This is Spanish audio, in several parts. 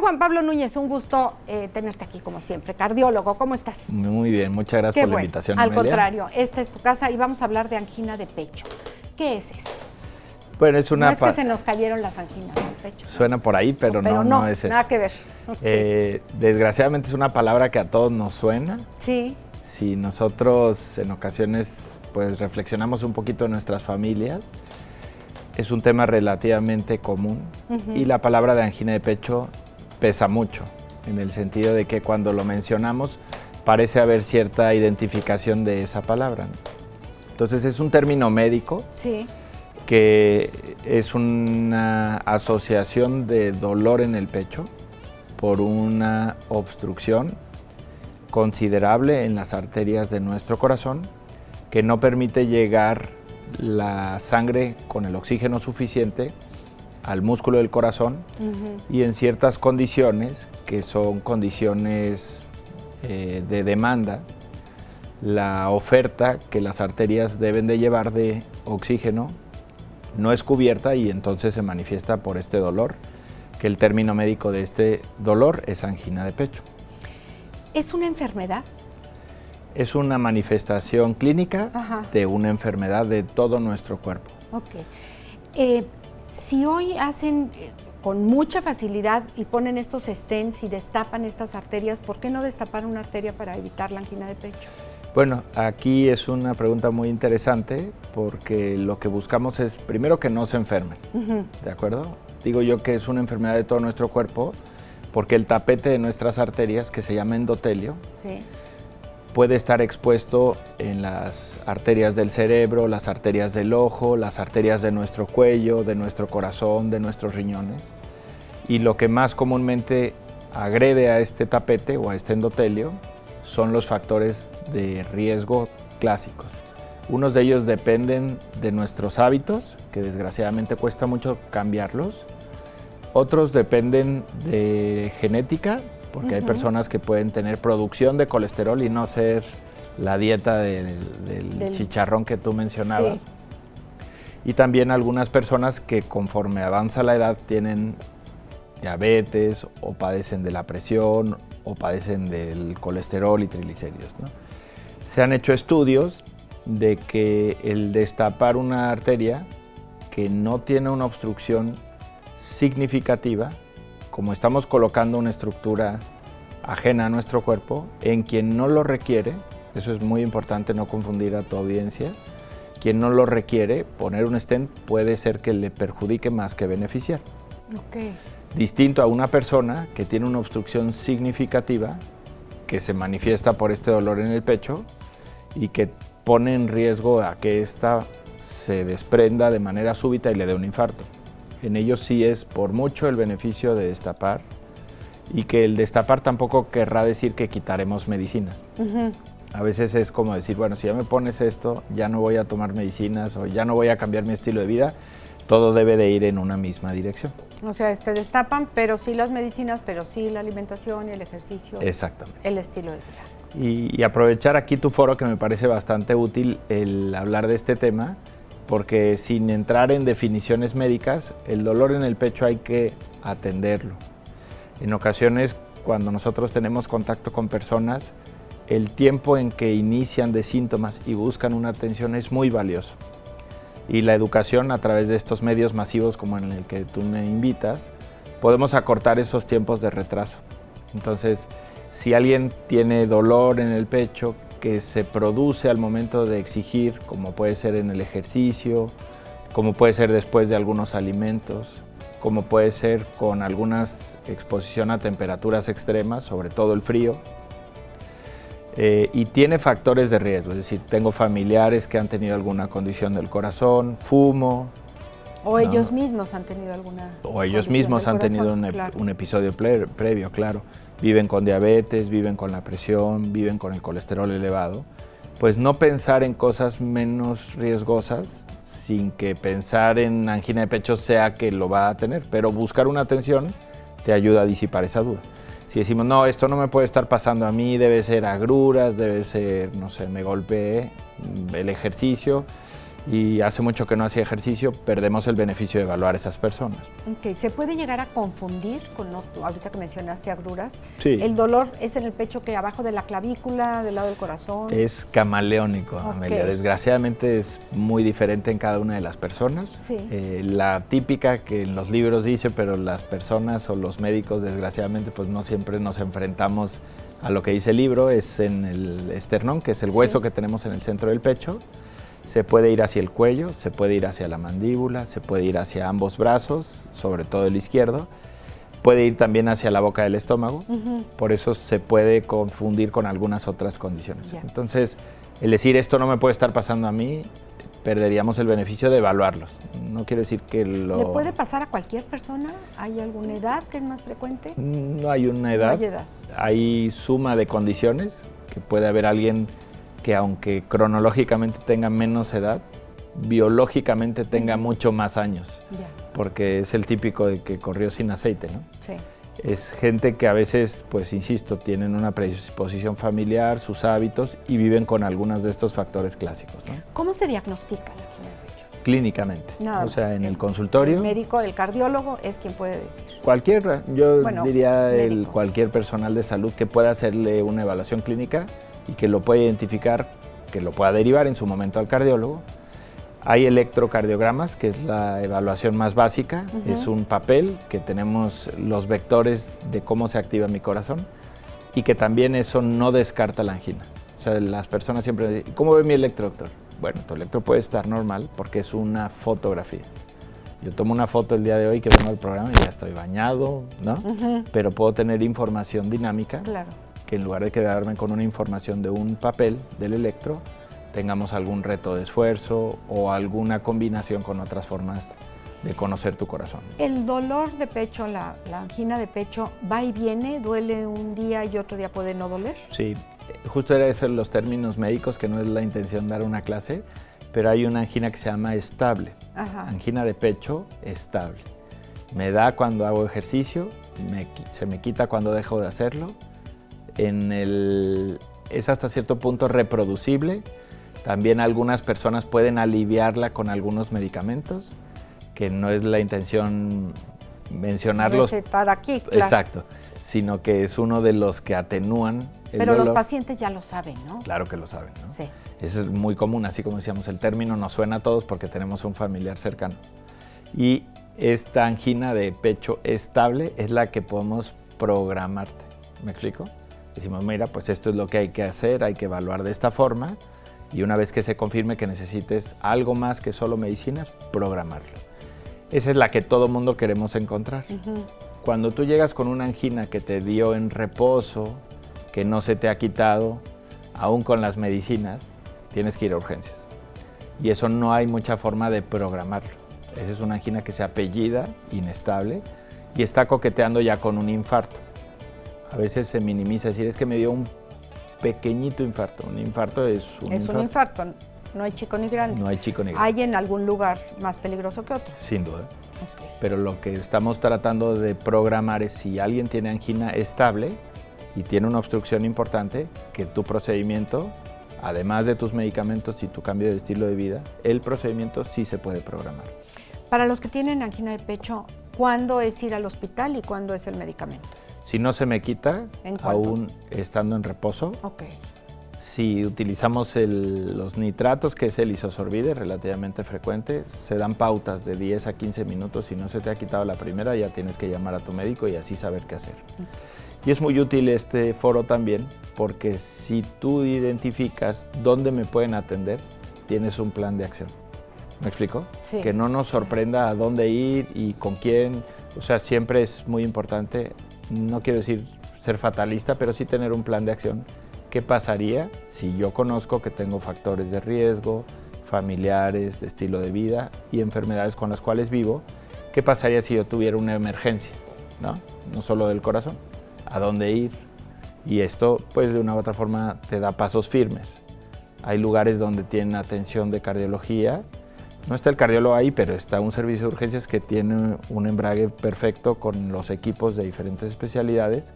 Juan Pablo Núñez, un gusto tenerte aquí como siempre. Cardiólogo, ¿cómo estás? Muy bien, muchas gracias por la invitación, Al Amelia. Contrario, esta es tu casa y vamos a hablar de angina de pecho. ¿Qué es esto? Bueno, es una... No es que se nos cayeron las anginas del pecho. Suena por ahí, pero no es eso. Nada que ver. Okay. Desgraciadamente es una palabra que a todos nos suena. Sí. Si nosotros en ocasiones pues reflexionamos un poquito en nuestras familias, es un tema relativamente común y la palabra de angina de pecho pesa mucho, en el sentido de que cuando lo mencionamos parece haber cierta identificación de esa palabra, ¿no? Entonces es un término médico. Sí. Que es una asociación de dolor en el pecho por una obstrucción considerable en las arterias de nuestro corazón que no permite llegar la sangre con el oxígeno suficiente al músculo del corazón y en ciertas condiciones, que son condiciones de demanda, la oferta que las arterias deben de llevar de oxígeno no es cubierta y entonces se manifiesta por este dolor, que el término médico de este dolor es angina de pecho. ¿Es una enfermedad? Es una manifestación clínica de una enfermedad de todo nuestro cuerpo. Ok. Si hoy hacen con mucha facilidad y ponen estos stents y destapan estas arterias, ¿por qué no destapar una arteria para evitar la angina de pecho? Bueno, aquí es una pregunta muy interesante porque lo que buscamos es, primero, que no se enfermen, ¿de acuerdo? Digo yo que es una enfermedad de todo nuestro cuerpo porque el tapete de nuestras arterias, que se llama endotelio, puede estar expuesto en las arterias del cerebro, las arterias del ojo, las arterias de nuestro cuello, de nuestro corazón, de nuestros riñones. Y lo que más comúnmente agrede a este tapete o a este endotelio son los factores de riesgo clásicos. Unos de ellos dependen de nuestros hábitos, que desgraciadamente cuesta mucho cambiarlos. Otros dependen de genética, porque hay personas que pueden tener producción de colesterol y no ser la dieta del chicharrón que tú mencionabas. Sí. Y también algunas personas que conforme avanza la edad tienen diabetes o padecen de la presión o padecen del colesterol y triglicéridos, ¿no? Se han hecho estudios de que el destapar una arteria que no tiene una obstrucción significativa, como estamos colocando una estructura ajena a nuestro cuerpo, en quien no lo requiere, eso es muy importante no confundir a tu audiencia, quien no lo requiere, poner un stent puede ser que le perjudique más que beneficiar. Okay. Distinto a una persona que tiene una obstrucción significativa que se manifiesta por este dolor en el pecho y que pone en riesgo a que ésta se desprenda de manera súbita y le dé un infarto. En ellos sí es por mucho el beneficio de destapar y que el destapar tampoco querrá decir que quitaremos medicinas. A veces es como decir, bueno, si ya me pones esto, ya no voy a tomar medicinas o ya no voy a cambiar mi estilo de vida. Todo debe de ir en una misma dirección. O sea, destapan, pero sí las medicinas, pero sí la alimentación y el ejercicio. Exactamente. El estilo de vida. Y aprovechar aquí tu foro, que me parece bastante útil el hablar de este tema, porque sin entrar en definiciones médicas, el dolor en el pecho hay que atenderlo. En ocasiones, cuando nosotros tenemos contacto con personas, el tiempo en que inician de síntomas y buscan una atención es muy valioso. Y la educación a través de estos medios masivos como en el que tú me invitas, podemos acortar esos tiempos de retraso. Entonces, si alguien tiene dolor en el pecho que se produce al momento de exigir, como puede ser en el ejercicio, como puede ser después de algunos alimentos, como puede ser con alguna exposición a temperaturas extremas, sobre todo el frío, y tiene factores de riesgo, es decir, tengo familiares que han tenido alguna condición del corazón, fumo. O ellos mismos han tenido alguna O ellos mismos han tenido un episodio previo, claro. Viven con diabetes, viven con la presión, viven con el colesterol elevado. Pues no pensar en cosas menos riesgosas sin que pensar en angina de pecho sea que lo va a tener, pero buscar una atención te ayuda a disipar esa duda. Si decimos, no, esto no me puede estar pasando a mí, debe ser agruras, debe ser, no sé, me golpeé, el ejercicio, y hace mucho que no hacía ejercicio, perdemos el beneficio de evaluar a esas personas. Okay. ¿Se puede llegar a confundir con, ahorita que mencionaste agruras? Sí. ¿El dolor es en el pecho que abajo de la clavícula, del lado del corazón? Es camaleónico, Amelia. Desgraciadamente es muy diferente en cada una de las personas. Sí. La típica que en los libros dice, pero las personas o los médicos, desgraciadamente, pues no siempre nos enfrentamos a lo que dice el libro, es en el esternón, que es el hueso que tenemos en el centro del pecho. Se puede ir hacia el cuello, se puede ir hacia la mandíbula, se puede ir hacia ambos brazos, sobre todo el izquierdo. Puede ir también hacia la boca del estómago, por eso se puede confundir con algunas otras condiciones. Yeah. Entonces, el decir esto no me puede estar pasando a mí, perderíamos el beneficio de evaluarlos. No quiero decir que lo... ¿Le puede pasar a cualquier persona? ¿Hay alguna edad que es más frecuente? No hay una edad. No hay edad. Hay suma de condiciones, que puede haber alguien que aunque cronológicamente tenga menos edad, biológicamente tenga mucho más años, porque es el típico de que corrió sin aceite, ¿no? Sí. Es gente que a veces, pues insisto, tienen una predisposición familiar, sus hábitos y viven con algunos de estos factores clásicos, ¿no? ¿Cómo se diagnostica la angina de pecho? Clínicamente, Nada o sea, más. en el consultorio. El médico, el cardiólogo es quien puede decir. Diría médico. Cualquier personal de salud que pueda hacerle una evaluación clínica y que lo pueda identificar, que lo pueda derivar en su momento al cardiólogo. Hay electrocardiogramas, que es la evaluación más básica, es un papel que tenemos los vectores de cómo se activa mi corazón y que también eso no descarta la angina. O sea, las personas siempre dicen, ¿cómo ve mi electro, doctor? Bueno, tu electro puede estar normal porque es una fotografía. Yo tomo una foto el día de hoy que vengo al programa y ya estoy bañado, ¿no? Pero puedo tener información dinámica. Claro. Que en lugar de quedarme con una información de un papel del electro, tengamos algún reto de esfuerzo o alguna combinación con otras formas de conocer tu corazón. ¿El dolor de pecho, la angina de pecho, va y viene? ¿Duele un día y otro día puede no doler? Sí, justo era eso los términos médicos, que no es la intención dar una clase, pero hay una angina que se llama estable. Ajá. Angina de pecho estable. Me da cuando hago ejercicio, se me quita cuando dejo de hacerlo. Es hasta cierto punto reproducible. También algunas personas pueden aliviarla con algunos medicamentos, que no es la intención mencionarlos. Recetar aquí, claro. Exacto, sino que es uno de los que atenúan el Pero dolor. los pacientes ya lo saben, ¿no? Claro que lo saben, ¿no? Sí. Es muy común, así como decíamos, el término nos suena a todos porque tenemos un familiar cercano. Y esta angina de pecho estable es la que podemos programarte. ¿Me explico? Decimos, mira, pues esto es lo que hay que hacer, hay que evaluar de esta forma y una vez que se confirme que necesites algo más que solo medicinas, programarlo. Esa es la que todo mundo queremos encontrar. Cuando tú llegas con una angina que te dio en reposo, que no se te ha quitado, aún con las medicinas, tienes que ir a urgencias. Y eso no hay mucha forma de programarlo. Esa es una angina que se apellida, inestable, y está coqueteando ya con un infarto. A veces se minimiza decir, es que me dio un pequeñito infarto. Un infarto es un infarto. Es un infarto, no hay chico ni grande. No hay chico ni grande. ¿Hay en algún lugar más peligroso que otro? Sin duda. Okay. Pero lo que estamos tratando de programar es si alguien tiene angina estable y tiene una obstrucción importante, que tu procedimiento, además de tus medicamentos y tu cambio de estilo de vida, el procedimiento sí se puede programar. Para los que tienen angina de pecho, ¿cuándo es ir al hospital y cuándo es el medicamento? Si no se me quita, aún estando en reposo, si utilizamos los nitratos, que es el isosorbide, relativamente frecuente, se dan pautas de 10 a 15 minutos. Si no se te ha quitado la primera, ya tienes que llamar a tu médico y así saber qué hacer. Y es muy útil este foro también, porque si tú identificas dónde me pueden atender, tienes un plan de acción. ¿Me explico? Sí. Que no nos sorprenda a dónde ir y con quién. O sea, siempre es muy importante, no quiero decir ser fatalista, pero sí tener un plan de acción. ¿Qué pasaría si yo conozco que tengo factores de riesgo, familiares, de estilo de vida y enfermedades con las cuales vivo? ¿Qué pasaría si yo tuviera una emergencia? No solo del corazón. ¿A dónde ir? Y esto, pues, de una u otra forma te da pasos firmes. Hay lugares donde tienen atención de cardiología. No está el cardiólogo ahí, pero está un servicio de urgencias que tiene un embrague perfecto con los equipos de diferentes especialidades.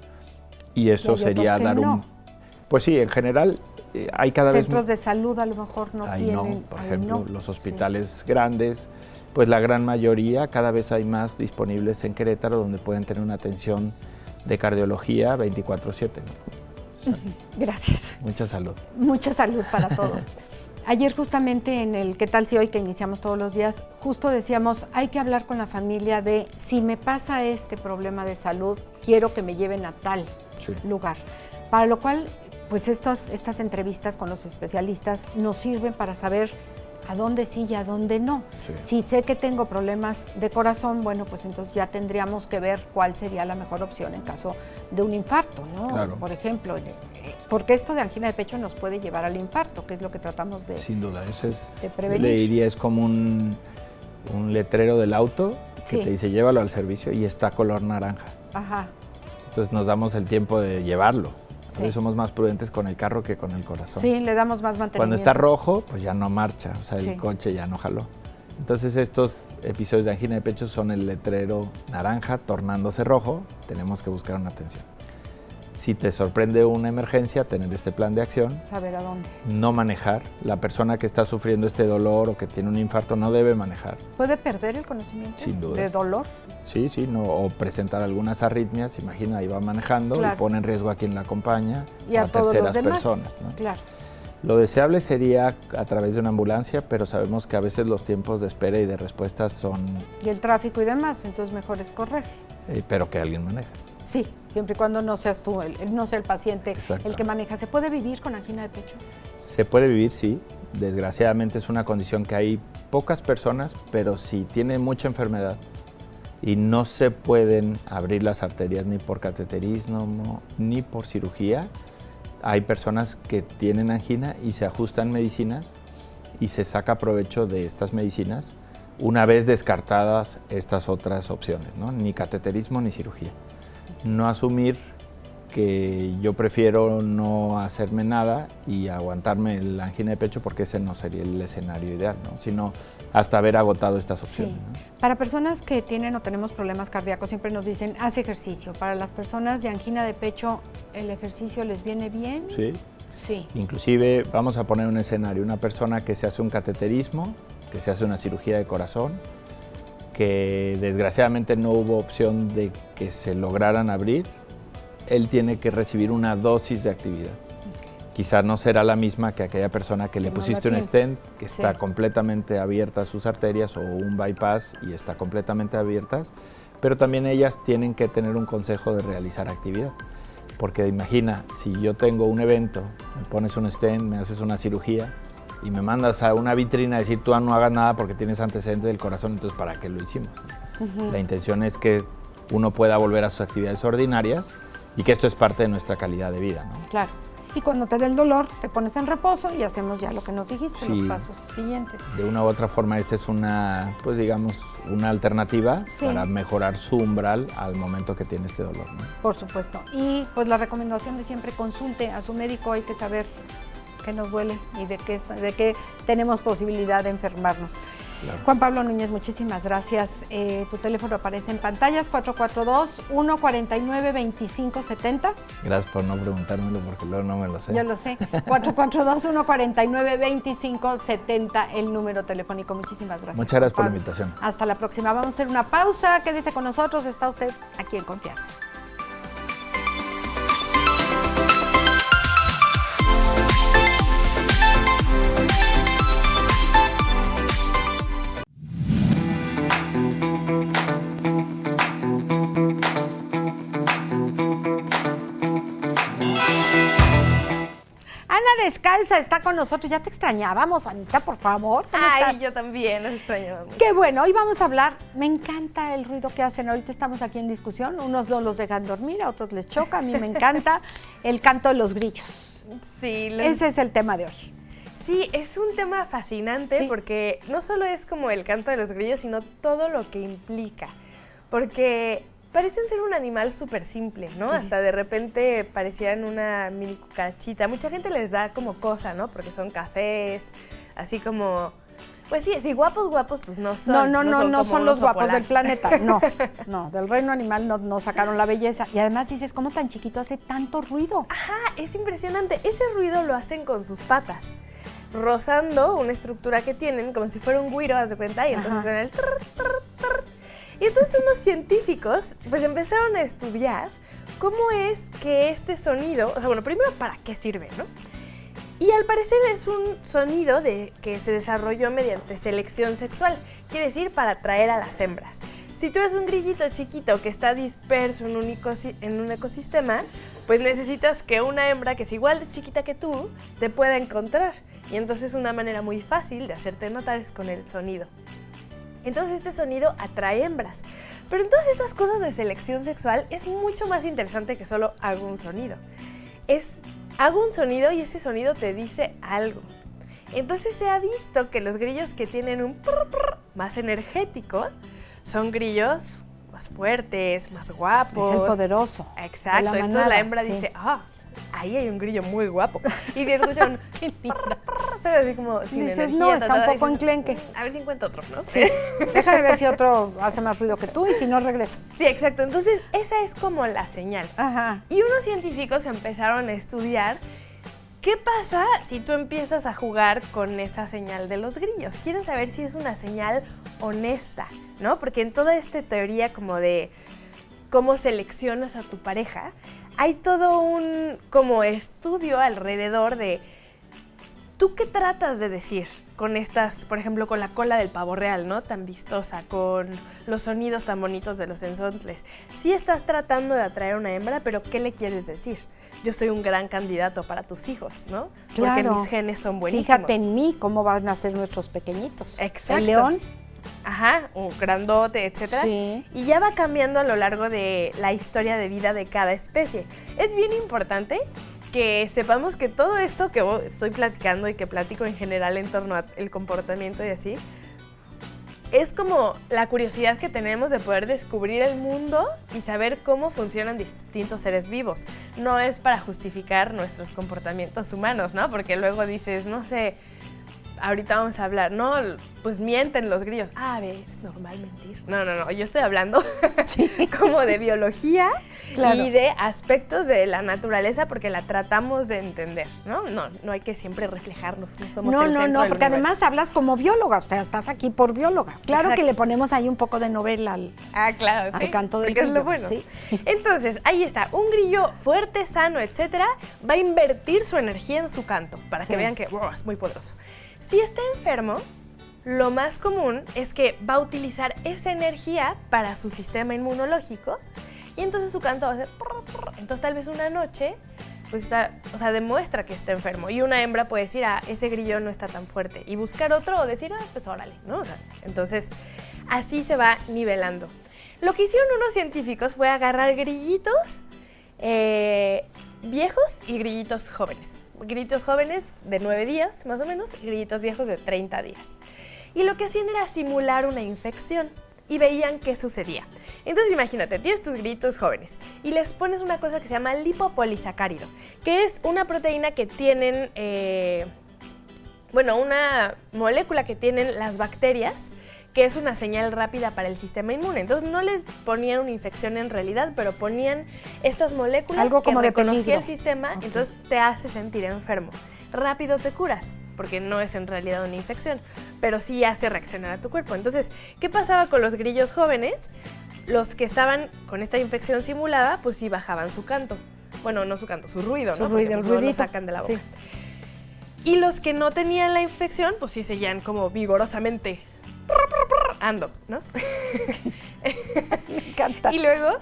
Y eso sería dar un... Pues sí, en general, hay cada vez... Centros de salud a lo mejor no ahí tienen. no, por ejemplo, los hospitales grandes, pues la gran mayoría, cada vez hay más disponibles en Querétaro, donde pueden tener una atención de cardiología 24/7. ¿no? Gracias. Mucha salud. Mucha salud para todos. Ayer justamente en el ¿Qué tal si hoy?, que iniciamos todos los días, justo decíamos, hay que hablar con la familia de si me pasa este problema de salud, quiero que me lleven a tal lugar. Para lo cual, pues estas entrevistas con los especialistas nos sirven para saber a dónde sí y a dónde no. Sí. Si sé que tengo problemas de corazón, bueno, pues entonces ya tendríamos que ver cuál sería la mejor opción en caso de un infarto, ¿no? Claro. Por ejemplo, porque esto de angina de pecho nos puede llevar al infarto, que es lo que tratamos de sin duda, ese es, de prevenir. Le diría, es como un letrero del auto que te dice llévalo al servicio y está color naranja. Ajá. Entonces nos damos el tiempo de llevarlo. Hoy somos más prudentes con el carro que con el corazón. Sí, le damos más mantenimiento. Cuando está rojo, pues ya no marcha, o sea, el coche ya no jaló. Entonces estos episodios de angina de pecho son el letrero naranja tornándose rojo, tenemos que buscar una atención. Si te sorprende una emergencia, tener este plan de acción. Saber a dónde. No manejar. La persona que está sufriendo este dolor o que tiene un infarto no debe manejar. ¿Puede perder el conocimiento? Sin duda. ¿De dolor? Sí, no, o presentar algunas arritmias, imagina, ahí va manejando y pone en riesgo a quien la acompaña y a terceras personas, ¿no? Claro. Lo deseable sería a través de una ambulancia, pero sabemos que a veces los tiempos de espera y de respuesta son... Y el tráfico y demás, entonces mejor es correr. Pero que alguien maneje. Sí, siempre y cuando no seas tú, no sea el paciente el que maneja. ¿Se puede vivir con angina de pecho? Se puede vivir, sí. Desgraciadamente es una condición que hay pocas personas, pero si tiene mucha enfermedad y no se pueden abrir las arterias ni por cateterismo ni por cirugía, hay personas que tienen angina y se ajustan medicinas y se saca provecho de estas medicinas una vez descartadas estas otras opciones, ¿no? Ni cateterismo ni cirugía. No asumir que yo prefiero no hacerme nada y aguantarme la angina de pecho porque ese no sería el escenario ideal, ¿no? Sino hasta haber agotado estas opciones. Sí. ¿no? Para personas que tienen o tenemos problemas cardíacos siempre nos dicen, haz ejercicio. Para las personas de angina de pecho, ¿el ejercicio les viene bien? Sí. Sí. Inclusive vamos a poner un escenario, una persona que se hace un cateterismo, que se hace una cirugía de corazón, que desgraciadamente no hubo opción de que se lograran abrir, él tiene que recibir una dosis de actividad. Quizás no será la misma que aquella persona que le pusiste un stent, que está completamente abierta sus arterias, o un bypass y está completamente abiertas, pero también ellas tienen que tener un consejo de realizar actividad. Porque imagina, si yo tengo un evento, me pones un stent, me haces una cirugía y me mandas a una vitrina a decir tú no hagas nada porque tienes antecedentes del corazón, entonces ¿para qué lo hicimos? La intención es que uno pueda volver a sus actividades ordinarias y que esto es parte de nuestra calidad de vida, ¿no? Claro. Y cuando te dé el dolor, te pones en reposo y hacemos ya lo que nos dijiste, los pasos siguientes. De una u otra forma, esta es una, pues digamos, una alternativa para mejorar su umbral al momento que tiene este dolor, ¿no? Por supuesto. Y pues la recomendación de siempre, consulte a su médico, hay que saber qué nos duele y de qué tenemos posibilidad de enfermarnos. Claro. Juan Pablo Núñez, muchísimas gracias. Tu teléfono aparece en pantallas, 442-149-2570. Gracias por no preguntármelo porque luego no me lo sé. Yo lo sé. 442-149-2570, el número telefónico. Muchísimas gracias. Muchas gracias por la invitación. Hasta la próxima. Vamos a hacer una pausa. Quédese con nosotros. Está usted aquí en Confianza. Descalza está con nosotros, ya te extrañábamos, Anita, por favor. Ay, estás? Yo también, los extrañaba mucho. Qué bueno, hoy vamos a hablar, me encanta el ruido que hacen, ahorita estamos aquí en discusión, unos no los dejan dormir, a otros les choca, a mí me encanta el canto de los grillos. Sí. Ese es el tema de hoy. Sí, es un tema fascinante porque no solo es como el canto de los grillos, sino todo lo que implica, porque parecen ser un animal súper simple, ¿no? Hasta de repente parecían una mini cucarachita. Mucha gente les da como cosa, ¿no? Porque son cafés, así como Pues sí, si guapos, pues no son. No son los guapos polar. del planeta, no, del reino animal no sacaron la belleza. Y además dices, ¿cómo tan chiquito hace tanto ruido? Ajá, es impresionante. Ese ruido lo hacen con sus patas, rozando una estructura que tienen, como si fuera un güiro, haz de cuenta, y entonces suena el trrr, trrr, trrr. Y entonces unos científicos pues empezaron a estudiar cómo es que este sonido, o sea, bueno, primero, ¿para qué sirve, no? Y al parecer es un sonido que se desarrolló mediante selección sexual, quiere decir para atraer a las hembras. Si tú eres un grillito chiquito que está disperso en un ecosistema, pues necesitas que una hembra que es igual de chiquita que tú te pueda encontrar. Y entonces una manera muy fácil de hacerte notar es con el sonido. Entonces este sonido atrae hembras. Pero en todas estas cosas de selección sexual es mucho más interesante que solo hago un sonido. Hago un sonido y ese sonido te dice algo. Entonces se ha visto que los grillos que tienen un prr, prr, más energético son grillos más fuertes, más guapos. Es el poderoso. Exacto. Manada, entonces la hembra dice, ahí hay un grillo muy guapo. Y si escuchan qué prr, prr, se ve así como sin dices, energía. no, está un poco enclenque. A ver si encuentro otro, ¿no? Sí. Déjame ver si otro hace más ruido que tú y si no regreso. Sí, exacto. Entonces esa es como la señal. Ajá. Y unos científicos empezaron a estudiar qué pasa si tú empiezas a jugar con esa señal de los grillos. Quieren saber si es una señal honesta, ¿no? Porque en toda esta teoría como de cómo seleccionas a tu pareja, hay todo un como estudio alrededor de ¿tú qué tratas de decir con estas, por ejemplo, con la cola del pavo real, ¿no? Tan vistosa, con los sonidos tan bonitos de los ensontles. Sí estás tratando de atraer a una hembra, pero ¿qué le quieres decir? Yo soy un gran candidato para tus hijos, ¿no? Porque Claro. mis genes son buenísimos. Fíjate en mí cómo van a ser nuestros pequeñitos. Exacto. El león. Ajá, un grandote, etcétera. Sí. Y ya va cambiando a lo largo de la historia de vida de cada especie. Es bien importante que sepamos que todo esto que estoy platicando y que platico en general en torno al comportamiento y así, es como la curiosidad que tenemos de poder descubrir el mundo y saber cómo funcionan distintos seres vivos. No es para justificar nuestros comportamientos humanos, ¿no? Porque luego dices, no sé, ahorita vamos a hablar, no, pues mienten los grillos. Es normal mentir. No, yo estoy hablando como de biología y de aspectos de la naturaleza porque la tratamos de entender, ¿no? No hay que siempre reflejarnos, no somos el centro del porque universo. además hablas como bióloga, o sea, estás aquí por bióloga. Claro. Exacto. Que le ponemos ahí un poco de novela al Claro, sí, canto del porque es lo grillo, bueno. sí. Entonces, ahí está, un grillo fuerte, sano, etcétera, va a invertir su energía en su canto para que vean que es muy poderoso. Si está enfermo, lo más común es que va a utilizar esa energía para su sistema inmunológico y entonces su canto va a ser prr, prr. Entonces tal vez una noche pues demuestra que está enfermo y una hembra puede decir, ese grillo no está tan fuerte y buscar otro o decir, pues órale, ¿no? Entonces así se va nivelando. Lo que hicieron unos científicos fue agarrar grillitos viejos y grillitos jóvenes. Grillitos jóvenes de 9 días, más o menos, y grillitos viejos de 30 días. Y lo que hacían era simular una infección y veían qué sucedía. Entonces imagínate, tienes tus grillitos jóvenes y les pones una cosa que se llama lipopolisacárido, que es una proteína que tienen, una molécula que tienen las bacterias, que es una señal rápida para el sistema inmune. Entonces no les ponían una infección en realidad, pero ponían estas moléculas algo como que de reconocía peligro. el sistema, entonces te hace sentir enfermo. Rápido te curas, porque no es en realidad una infección, pero sí hace reaccionar a tu cuerpo. Entonces, ¿qué pasaba con los grillos jóvenes? Los que estaban con esta infección simulada, pues sí bajaban su canto. Bueno, no su canto, su ruido, ¿no? Ruido, porque el no lo ruidito. sacan de la boca. Sí. Y los que no tenían la infección, pues sí seguían como vigorosamente ando, ¿no? Me encanta. Y luego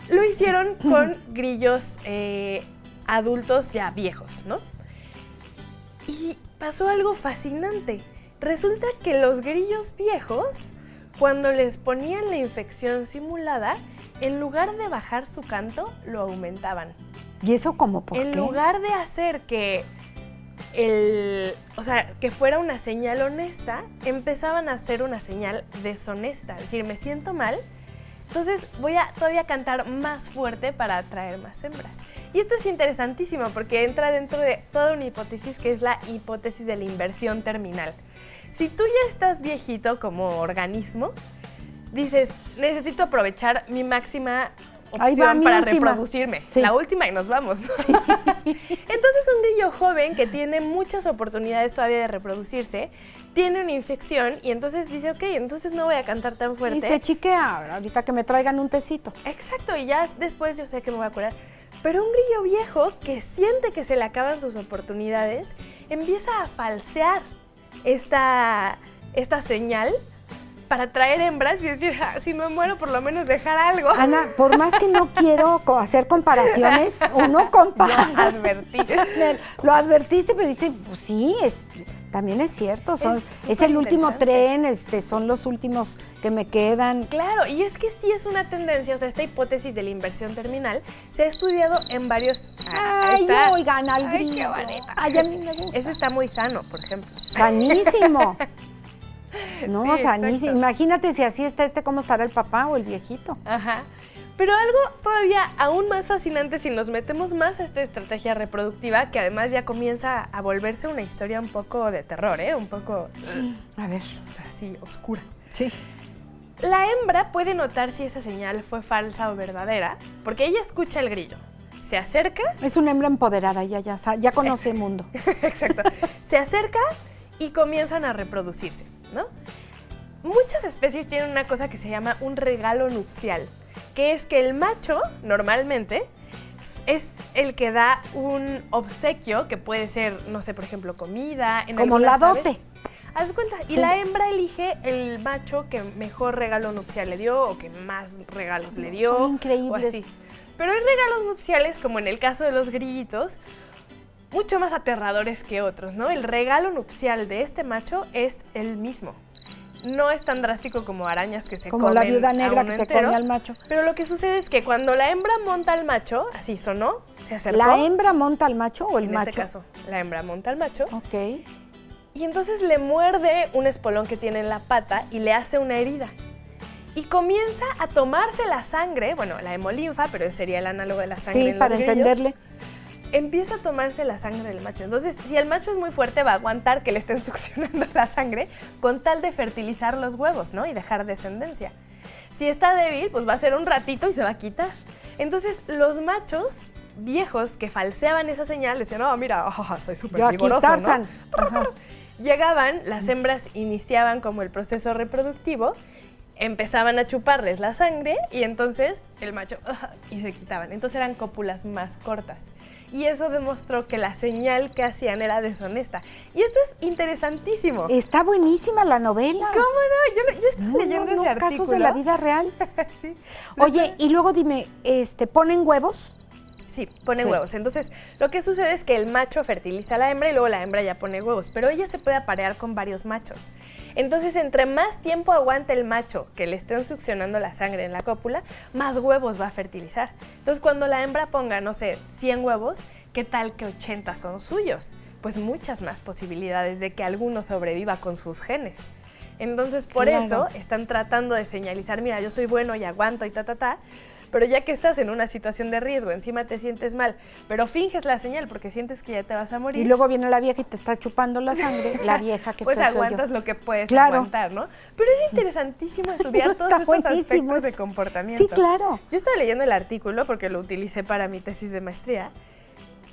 lo hicieron con grillos adultos ya viejos, ¿no? Y pasó algo fascinante. Resulta que los grillos viejos, cuando les ponían la infección simulada, en lugar de bajar su canto, lo aumentaban. ¿Y eso cómo? ¿Por En qué? lugar de hacer que que fuera una señal honesta, empezaban a hacer una señal deshonesta. Es decir, me siento mal, entonces voy a todavía cantar más fuerte para atraer más hembras. Y esto es interesantísimo porque entra dentro de toda una hipótesis que es la hipótesis de la inversión terminal. Si tú ya estás viejito como organismo, dices, necesito aprovechar mi máxima opción para reproducirme. Sí. La última y nos vamos, ¿no? Sí. Entonces un grillo joven que tiene muchas oportunidades todavía de reproducirse, tiene una infección y entonces dice, ok, entonces no voy a cantar tan fuerte. Y se chiquea, ahorita que me traigan un tecito. Exacto, y ya después yo sé que me voy a curar. Pero un grillo viejo que siente que se le acaban sus oportunidades, empieza a falsear esta señal para traer hembras y decir, si me muero, por lo menos dejar algo. Ana, por más que no quiero hacer comparaciones, uno compara. Lo advertí. Lo advertiste, pero dice, pues sí, también es cierto. Es el último tren, son los últimos que me quedan. Claro, y es que sí es una tendencia, o sea, esta hipótesis de la inversión terminal se ha estudiado en varios... Ay, no, oigan, al grillo. Ay, qué bonita. Ay, a mí me gusta. Ese está muy sano, por ejemplo. Sanísimo. No, Sí, sanísimo. exacto. Imagínate si así está cómo estará el papá o el viejito. Ajá. Pero algo todavía aún más fascinante si nos metemos más a esta estrategia reproductiva, que además ya comienza a volverse una historia un poco de terror, Un poco... A ver. Así, oscura. Sí. La hembra puede notar si esa señal fue falsa o verdadera, porque ella escucha el grillo. Se acerca... Es una hembra empoderada, ya conoce el mundo. Exacto. Se acerca y comienzan a reproducirse, ¿no? Muchas especies tienen una cosa que se llama un regalo nupcial, que es que el macho, normalmente, es el que da un obsequio, que puede ser, no sé, por ejemplo, comida. Como la dote. Aves. Haz cuenta, Sí. y la hembra elige el macho que mejor regalo nupcial le dio o que más regalos le dio. Son increíbles. O así. Pero hay regalos nupciales, como en el caso de los grillitos, mucho más aterradores que otros, ¿no? El regalo nupcial de este macho es el mismo. No es tan drástico como arañas que se Como comen la viuda negra a uno que se entero, come al macho. Pero lo que sucede es que cuando la hembra monta al macho, así sonó, se acercó. ¿La hembra monta al macho o el en macho? este caso, la hembra monta al macho. Ok. Y entonces le muerde un espolón que tiene en la pata y le hace una herida. Y comienza a tomarse la sangre, bueno, la hemolinfa, pero sería el análogo de la sangre Sí, en los para grillos. entenderle. Empieza a tomarse la sangre del macho. Entonces, si el macho es muy fuerte, va a aguantar que le estén succionando la sangre con tal de fertilizar los huevos, ¿no? Y dejar descendencia. Si está débil, pues va a ser un ratito y se va a quitar. Entonces, los machos viejos que falseaban esa señal decían, no, mira, soy súper Yo aquí vigoroso, Tarzan. ¿no? Ajá. Llegaban, las hembras iniciaban como el proceso reproductivo, empezaban a chuparles la sangre y entonces el macho y se quitaban. Entonces eran cópulas más cortas. Y eso demostró que la señal que hacían era deshonesta. Y esto es interesantísimo. Está buenísima la novela. ¿Cómo no? Yo estoy leyendo ese artículo. Casos de la vida real. Sí. Oye, y luego dime, ¿ponen huevos? Sí, ponen Sí. huevos. Entonces, lo que sucede es que el macho fertiliza a la hembra y luego la hembra ya pone huevos, pero ella se puede aparear con varios machos. Entonces, entre más tiempo aguanta el macho que le estén succionando la sangre en la cópula, más huevos va a fertilizar. Entonces, cuando la hembra ponga, no sé, 100 huevos, ¿qué tal que 80 son suyos? Pues muchas más posibilidades de que alguno sobreviva con sus genes. Entonces, por Claro. eso están tratando de señalizar, mira, yo soy bueno y aguanto y pero ya que estás en una situación de riesgo, encima te sientes mal, pero finges la señal porque sientes que ya te vas a morir. Y luego viene la vieja y te está chupando la sangre. La vieja que pues fea soy yo. aguantas lo que puedes Claro. aguantar, ¿no? Pero es interesantísimo estudiar todos Está estos buenísimo. aspectos de comportamiento. Sí, claro. Yo estaba leyendo el artículo porque lo utilicé para mi tesis de maestría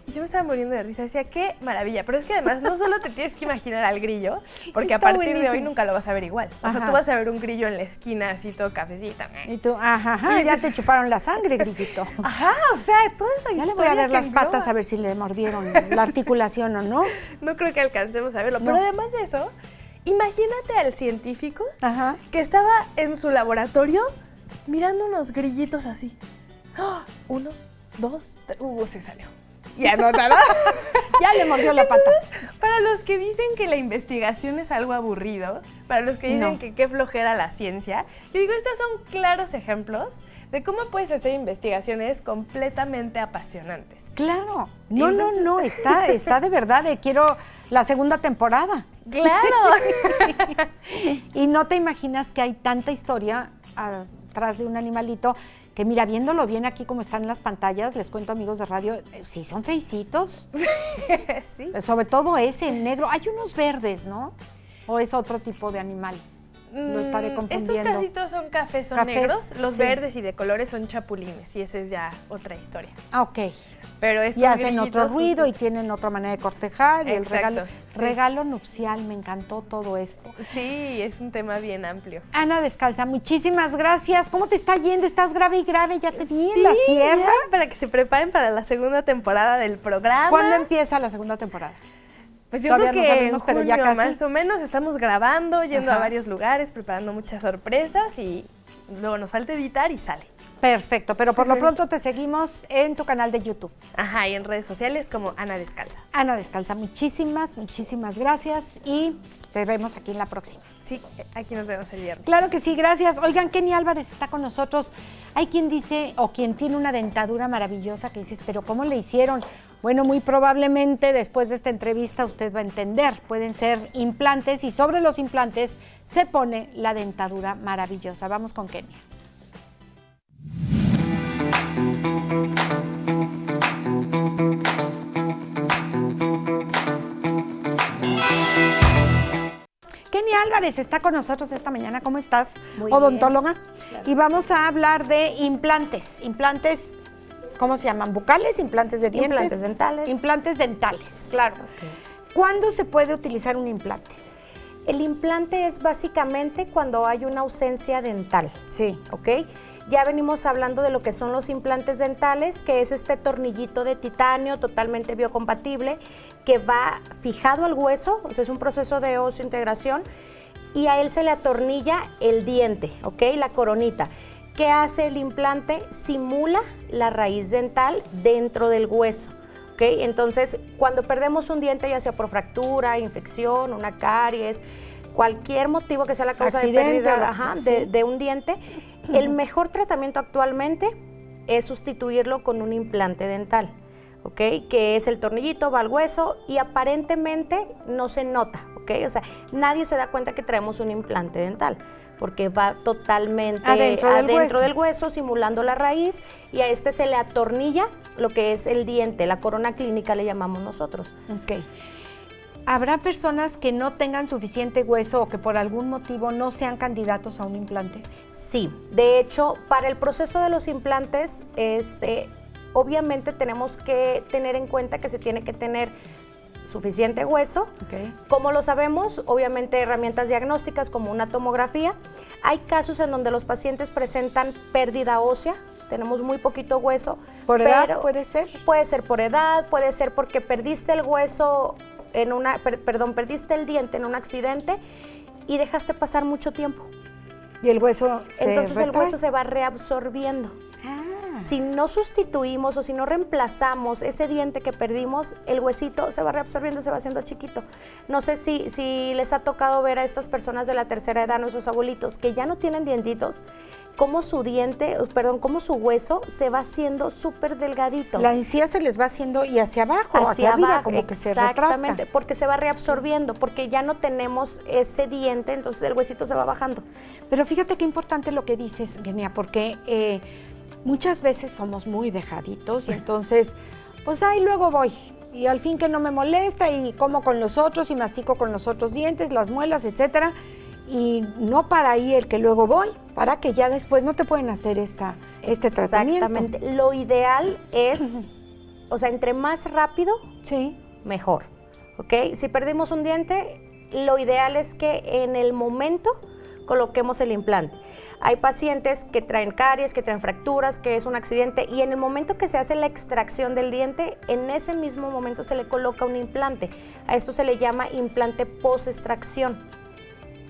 y yo me estaba muriendo de risa. Decía, qué maravilla. Pero es que además no solo te tienes que imaginar al grillo, porque Está a partir de hoy buenísimo. nunca lo vas a ver igual. O sea, Ajá. tú vas a ver un grillo en la esquina así todo cafecita. Y tú, ya te chuparon la sangre, grillito. Ajá, o sea, toda esa Ya historia le voy a ver que las engloba. patas a ver si le mordieron la articulación o no. No creo que alcancemos a verlo. No. Pero además de eso, imagínate al científico Ajá. que estaba en su laboratorio mirando unos grillitos así. ¡Ah! 1, 2, 3. Se salió. Ya no, ¿verdad? Ya le mordió la pata. Para los que dicen que la investigación es algo aburrido, para los que dicen No. que qué flojera la ciencia, yo digo, estos son claros ejemplos de cómo puedes hacer investigaciones completamente apasionantes. Claro. No, está de verdad. Quiero la segunda temporada. ¡Claro! Y no te imaginas que hay tanta historia atrás de un animalito que mira, viéndolo bien aquí como están en las pantallas, les cuento amigos de radio, sí son feicitos. Sí. Sobre todo ese negro. Hay unos verdes, ¿no? ¿O es otro tipo de animal? Lo estaré confundiendo. Estos casitos son cafés, son negros. Los verdes y de colores son chapulines. Y esa es ya otra historia. Ah, ok. Pero estos y hacen otro grillitos ruido justo. y tienen otra manera de cortejar. Y el Exacto, sí. regalo nupcial, me encantó todo esto. Sí, es un tema bien amplio. Ana Descalza, muchísimas gracias. ¿Cómo te está yendo? ¿Estás grave y grave? ¿Ya te vi Sí, en la sierra? ya, para que se preparen para la segunda temporada del programa. ¿Cuándo empieza la segunda temporada? Pues yo Todavía creo no que sabemos, en pero ya junio casi. más o menos estamos grabando, yendo Ajá. a varios lugares, preparando muchas sorpresas y luego nos falta editar y sale. Perfecto, pero por lo pronto te seguimos en tu canal de YouTube. Ajá, y en redes sociales como Ana Descalza. Ana Descalza, muchísimas gracias y te vemos aquí en la próxima. Sí, aquí nos vemos el viernes. Claro que sí, gracias. Oigan, Kenny Álvarez está con nosotros. Hay quien dice, o quien tiene una dentadura maravillosa, que dices, pero ¿cómo le hicieron? Bueno, muy probablemente después de esta entrevista usted va a entender. Pueden ser implantes y sobre los implantes se pone la dentadura maravillosa. Vamos con Kenny. Kenny Álvarez está con nosotros esta mañana. ¿Cómo estás? Muy odontóloga. bien, claro. Y vamos a hablar de implantes. Implantes, ¿cómo se llaman? ¿Bucales? ¿Implantes de dientes? Implantes dentales. Implantes dentales, claro. Okay. ¿Cuándo se puede utilizar un implante? El implante es básicamente cuando hay una ausencia dental. Sí. ¿Ok? Ya venimos hablando de lo que son los implantes dentales, que es este tornillito de titanio totalmente biocompatible que va fijado al hueso, o sea, es un proceso de osseointegración y a él se le atornilla el diente, ¿ok? La coronita. ¿Qué hace el implante? Simula la raíz dental dentro del hueso. ¿Okay? Entonces, cuando perdemos un diente, ya sea por fractura, infección, una caries, cualquier motivo que sea la causa de pérdida de un diente, el mejor tratamiento actualmente es sustituirlo con un implante dental, ¿ok? Que es el tornillito, va al hueso y aparentemente no se nota, ¿ok? O sea, nadie se da cuenta que traemos un implante dental, porque va totalmente adentro del hueso, simulando la raíz, y a este se le atornilla lo que es el diente, la corona clínica le llamamos nosotros. Ok. ¿Habrá personas que no tengan suficiente hueso o que por algún motivo no sean candidatos a un implante? Sí, de hecho, para el proceso de los implantes, obviamente tenemos que tener en cuenta que se tiene que tener suficiente hueso. Okay. Como lo sabemos, obviamente herramientas diagnósticas como una tomografía. Hay casos en donde los pacientes presentan pérdida ósea, tenemos muy poquito hueso. ¿Por edad puede ser? Puede ser por edad, puede ser porque perdiste el hueso perdiste el diente en un accidente y dejaste pasar mucho tiempo. Y el hueso Entonces el hueso se va reabsorbiendo. Ah. Si no sustituimos o si no reemplazamos ese diente que perdimos, el huesito se va reabsorbiendo, se va haciendo chiquito. No sé si les ha tocado ver a estas personas de la tercera edad, nuestros abuelitos, que ya no tienen dientitos, cómo su hueso se va haciendo súper delgadito. La encía se les va haciendo y hacia abajo, hacia arriba, abajo, como que se retracta. Exactamente, porque se va reabsorbiendo, porque ya no tenemos ese diente, entonces el huesito se va bajando. Pero fíjate qué importante lo que dices, Genia, porque muchas veces somos muy dejaditos y entonces, pues ahí luego voy. Y al fin que no me molesta y como con los otros y mastico con los otros dientes, las muelas, etcétera. Y no para ahí el que luego voy, para que ya después no te pueden hacer este tratamiento. Exactamente. Lo ideal es, o sea, entre más rápido, sí, mejor. ¿Ok? Si perdimos un diente, lo ideal es que en el momento coloquemos el implante. Hay pacientes que traen caries, que traen fracturas, que es un accidente, y en el momento que se hace la extracción del diente, en ese mismo momento se le coloca un implante. A esto se le llama implante post-extracción.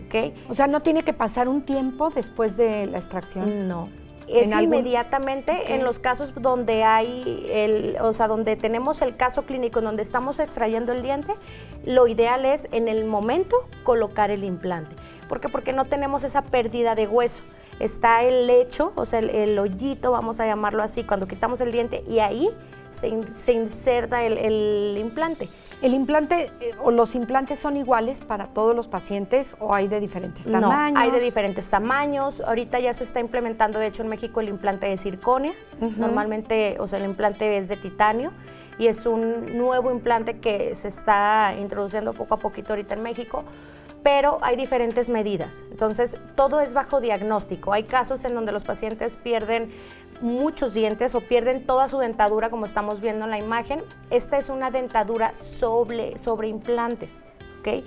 ¿Okay? O sea, ¿no tiene que pasar un tiempo después de la extracción? No. Es inmediatamente en los casos donde donde tenemos el caso clínico, en donde estamos extrayendo el diente, lo ideal es en el momento colocar el implante. ¿Por qué? Porque no tenemos esa pérdida de hueso. Está el lecho, o sea, el hoyito, vamos a llamarlo así, cuando quitamos el diente, y ahí se inserta el implante. ¿El implante o los implantes son iguales para todos los pacientes o hay de diferentes tamaños? No, hay de diferentes tamaños. Ahorita ya se está implementando, de hecho, en México el implante de circonia. Normalmente, o sea, el implante es de titanio y es un nuevo implante que se está introduciendo poco a poquito ahorita en México, pero hay diferentes medidas. Entonces, todo es bajo diagnóstico. Hay casos en donde los pacientes pierden muchos dientes o pierden toda su dentadura, como estamos viendo en la imagen. Esta es una dentadura sobre implantes, ¿ok?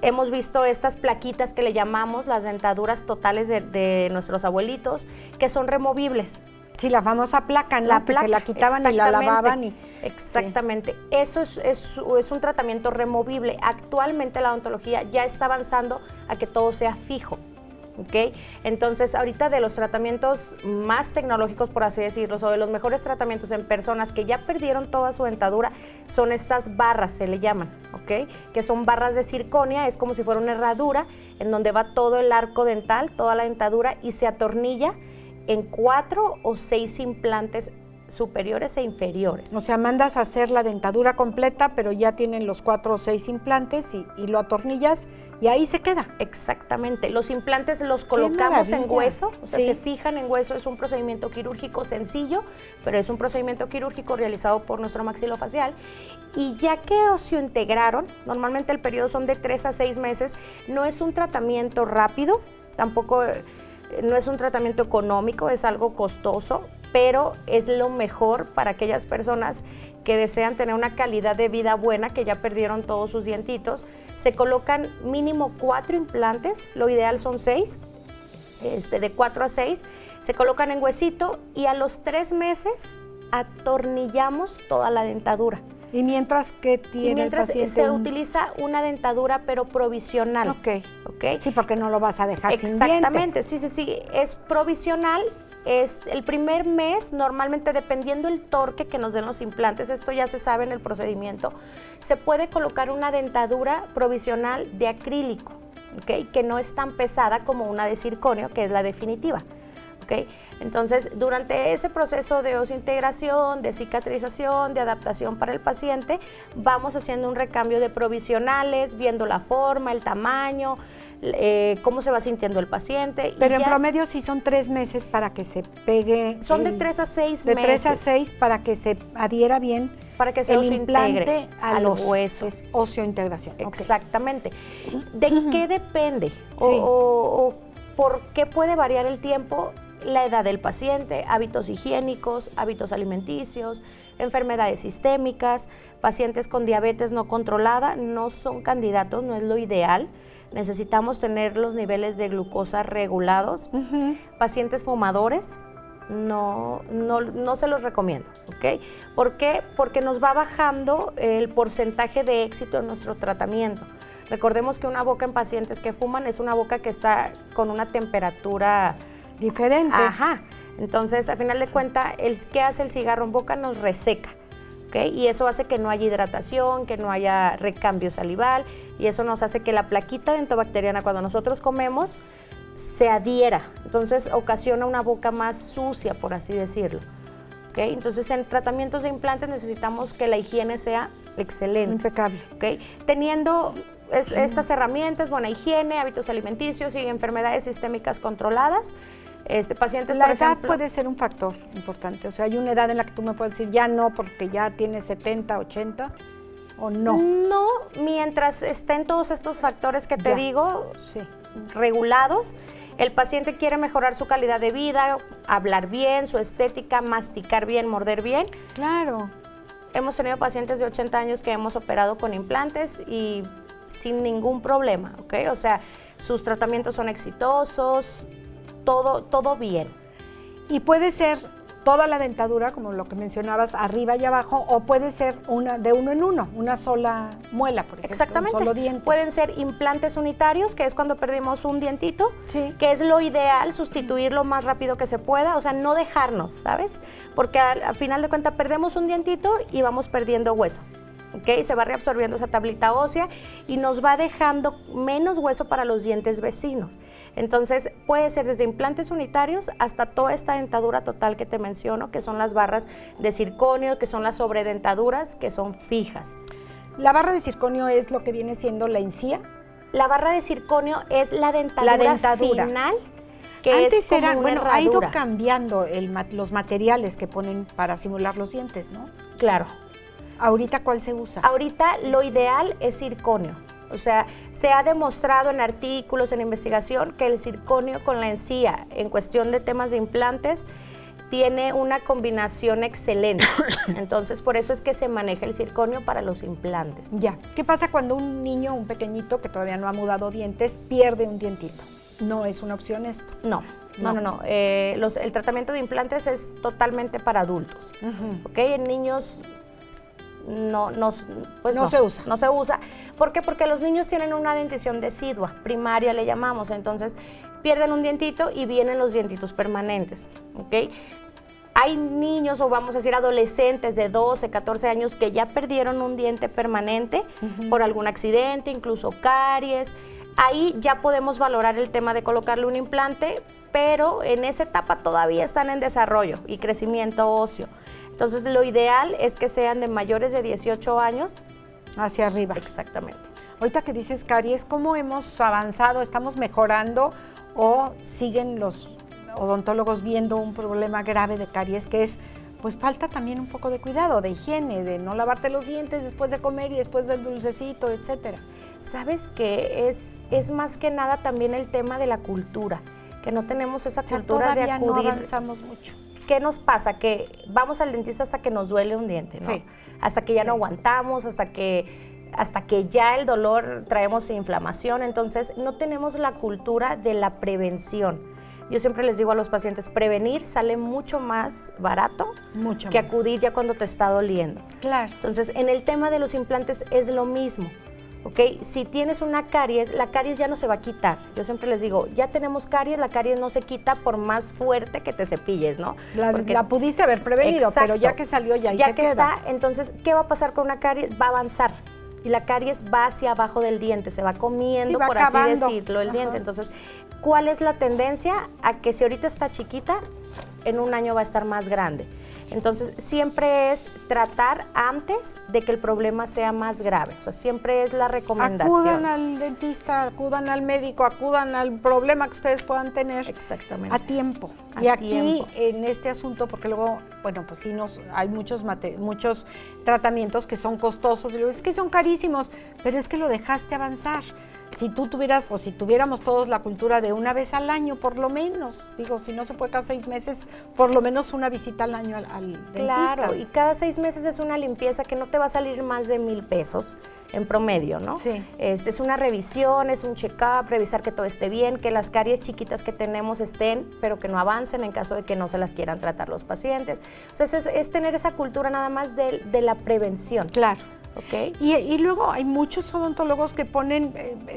Hemos visto estas plaquitas que le llamamos las dentaduras totales de nuestros abuelitos, que son removibles. Sí, la famosa placa, ¿no? La placa, que se la quitaban y la lavaban. Exactamente. Sí. Eso es un tratamiento removible. Actualmente la odontología ya está avanzando a que todo sea fijo. ¿Okay? Entonces, ahorita de los tratamientos más tecnológicos, por así decirlo, o de los mejores tratamientos en personas que ya perdieron toda su dentadura, son estas barras, se le llaman, ¿ok? Que son barras de circonia, es como si fuera una herradura en donde va todo el arco dental, toda la dentadura, y se atornilla en 4 o 6 implantes superiores e inferiores. O sea, mandas a hacer la dentadura completa, pero ya tienen los 4 o 6 implantes y lo atornillas y ahí se queda. Exactamente. Los implantes los colocamos en hueso, o sea, se fijan en hueso. Es un procedimiento quirúrgico sencillo, pero es un procedimiento quirúrgico realizado por nuestro maxilofacial. Y ya que osseointegraron, normalmente el periodo son de 3 a 6 meses, no es un tratamiento rápido, tampoco no es un tratamiento económico, es algo costoso, pero es lo mejor para aquellas personas que desean tener una calidad de vida buena, que ya perdieron todos sus dientitos. Se colocan mínimo 4 implantes, lo ideal son 6, de 4 a 6, se colocan en huesito y a los 3 meses atornillamos toda la dentadura. ¿Y mientras que tiene el paciente? Se utiliza una dentadura, pero provisional. Ok. Sí, porque no lo vas a dejar sin dientes. Exactamente, sí, es provisional. El primer mes, normalmente dependiendo el torque que nos den los implantes, esto ya se sabe en el procedimiento, se puede colocar una dentadura provisional de acrílico, ¿okay? Que no es tan pesada como una de circonio, que es la definitiva. ¿Okay? Entonces, durante ese proceso de osseointegración, de cicatrización, de adaptación para el paciente, vamos haciendo un recambio de provisionales, viendo la forma, el tamaño, cómo se va sintiendo el paciente. Pero en promedio sí son 3 meses para que se pegue. Son de 3 a 6 meses. De 3 a 6 para que se adhiera bien. Para que se el implante a los huesos. Osseointegración. Exactamente. ¿De qué depende? O por qué puede variar el tiempo? La edad del paciente, hábitos higiénicos, hábitos alimenticios, enfermedades sistémicas, pacientes con diabetes no controlada no son candidatos, no es lo ideal. Necesitamos tener los niveles de glucosa regulados. Pacientes fumadores, no se los recomiendo, ¿ok? ¿Por qué? Porque nos va bajando el porcentaje de éxito en nuestro tratamiento. Recordemos que una boca en pacientes que fuman es una boca que está con una temperatura diferente. Ajá. Entonces, al final de cuentas, ¿qué hace el cigarro en boca? Nos reseca, ¿ok? Y eso hace que no haya hidratación, que no haya recambio salival, y eso nos hace que la plaquita dentobacteriana, cuando nosotros comemos, se adhiera. Entonces, ocasiona una boca más sucia, por así decirlo, ¿ok? Entonces, en tratamientos de implantes necesitamos que la higiene sea excelente. Impecable. ¿Ok? Teniendo estas herramientas, buena higiene, hábitos alimenticios y enfermedades sistémicas controladas, pacientes, la por edad ejemplo, puede ser un factor importante. O sea, hay una edad en la que tú me puedes decir ya no porque ya tienes 70, 80 o no. No, mientras estén todos estos factores que te digo regulados. El paciente quiere mejorar su calidad de vida, hablar bien, su estética, masticar bien, morder bien. Claro. Hemos tenido pacientes de 80 años que hemos operado con implantes y sin ningún problema, ¿ok? O sea, sus tratamientos son exitosos, todo bien. Y puede ser toda la dentadura, como lo que mencionabas, arriba y abajo, o puede ser de uno en uno, una sola muela, por ejemplo. Exactamente. Un solo diente. Pueden ser implantes unitarios, que es cuando perdimos un dientito, sí, que es lo ideal, sustituir lo más rápido que se pueda, o sea, no dejarnos, ¿sabes? Porque al final de cuentas perdemos un dientito y vamos perdiendo hueso. ¿Okay? Se va reabsorbiendo esa tablita ósea y nos va dejando menos hueso para los dientes vecinos. Entonces, puede ser desde implantes unitarios hasta toda esta dentadura total que te menciono, que son las barras de circonio, que son las sobredentaduras, que son fijas. ¿La barra de circonio es lo que viene siendo la encía? La barra de circonio es la dentadura final, que antes es como eran, una bueno, ha ido herradura. cambiando los materiales que ponen para simular los dientes, ¿no? Claro. ¿Ahorita cuál se usa? Ahorita lo ideal es circonio. O sea, se ha demostrado en artículos, en investigación, que el circonio con la encía, en cuestión de temas de implantes, tiene una combinación excelente. Entonces, por eso es que se maneja el circonio para los implantes. Ya. ¿Qué pasa cuando un niño, un pequeñito que todavía no ha mudado dientes, pierde un dientito? ¿No es una opción esto? No. El tratamiento de implantes es totalmente para adultos. ¿Ok? En niños no se usa. No se usa. ¿Por qué? Porque los niños tienen una dentición decidua, primaria le llamamos. Entonces, pierden un dientito y vienen los dientitos permanentes. ¿Ok? Hay niños, o vamos a decir adolescentes de 12, 14 años que ya perdieron un diente permanente por algún accidente, incluso caries. Ahí ya podemos valorar el tema de colocarle un implante, pero en esa etapa todavía están en desarrollo y crecimiento óseo. Entonces, lo ideal es que sean de mayores de 18 años. Hacia arriba. Exactamente. Ahorita que dices caries, ¿cómo hemos avanzado? ¿Estamos mejorando o siguen los odontólogos viendo un problema grave de caries que es, pues falta también un poco de cuidado, de higiene, de no lavarte los dientes después de comer y después del dulcecito, etcétera? ¿Sabes qué? Es más que nada también el tema de la cultura, que no tenemos esa cultura de acudir. No avanzamos mucho. ¿Qué nos pasa? Que vamos al dentista hasta que nos duele un diente, ¿no? Sí. Hasta que ya no aguantamos, hasta que ya el dolor traemos inflamación. Entonces, no tenemos la cultura de la prevención. Yo siempre les digo a los pacientes, prevenir sale mucho más barato que acudir ya cuando te está doliendo. Claro. Entonces, en el tema de los implantes es lo mismo. ¿Ok? Si tienes una caries, la caries ya no se va a quitar. Yo siempre les digo, ya tenemos caries, la caries no se quita por más fuerte que te cepilles, ¿no? La pudiste haber prevenido, exacto, pero ya que salió ya ahí ya se que queda. está, entonces, ¿qué va a pasar con una caries? Va a avanzar. Y la caries va hacia abajo del diente, se va comiendo, sí, va por acabando. así decirlo, el diente. Entonces, ¿cuál es la tendencia? A que si ahorita está chiquita, en un año va a estar más grande. Entonces, siempre es tratar antes de que el problema sea más grave. O sea, siempre es la recomendación. Acudan al dentista, acudan al médico, acudan al problema que ustedes puedan tener. Exactamente. A tiempo. A y aquí, tiempo. en este asunto, porque luego, bueno, pues sí, hay muchos tratamientos que son costosos. Y luego, es que son carísimos, pero es que lo dejaste avanzar. Si tú tuvieras, o si tuviéramos todos la cultura de una vez al año, por lo menos, digo, si no se puede cada 6 meses, por lo menos una visita al año al dentista. Claro, y cada 6 meses es una limpieza que no te va a salir más de 1,000 pesos en promedio, ¿no? Sí. Es una revisión, es un check-up, revisar que todo esté bien, que las caries chiquitas que tenemos estén, pero que no avancen en caso de que no se las quieran tratar los pacientes. O sea, es tener esa cultura nada más de la prevención. Claro. ¿Okay? Y luego hay muchos odontólogos que ponen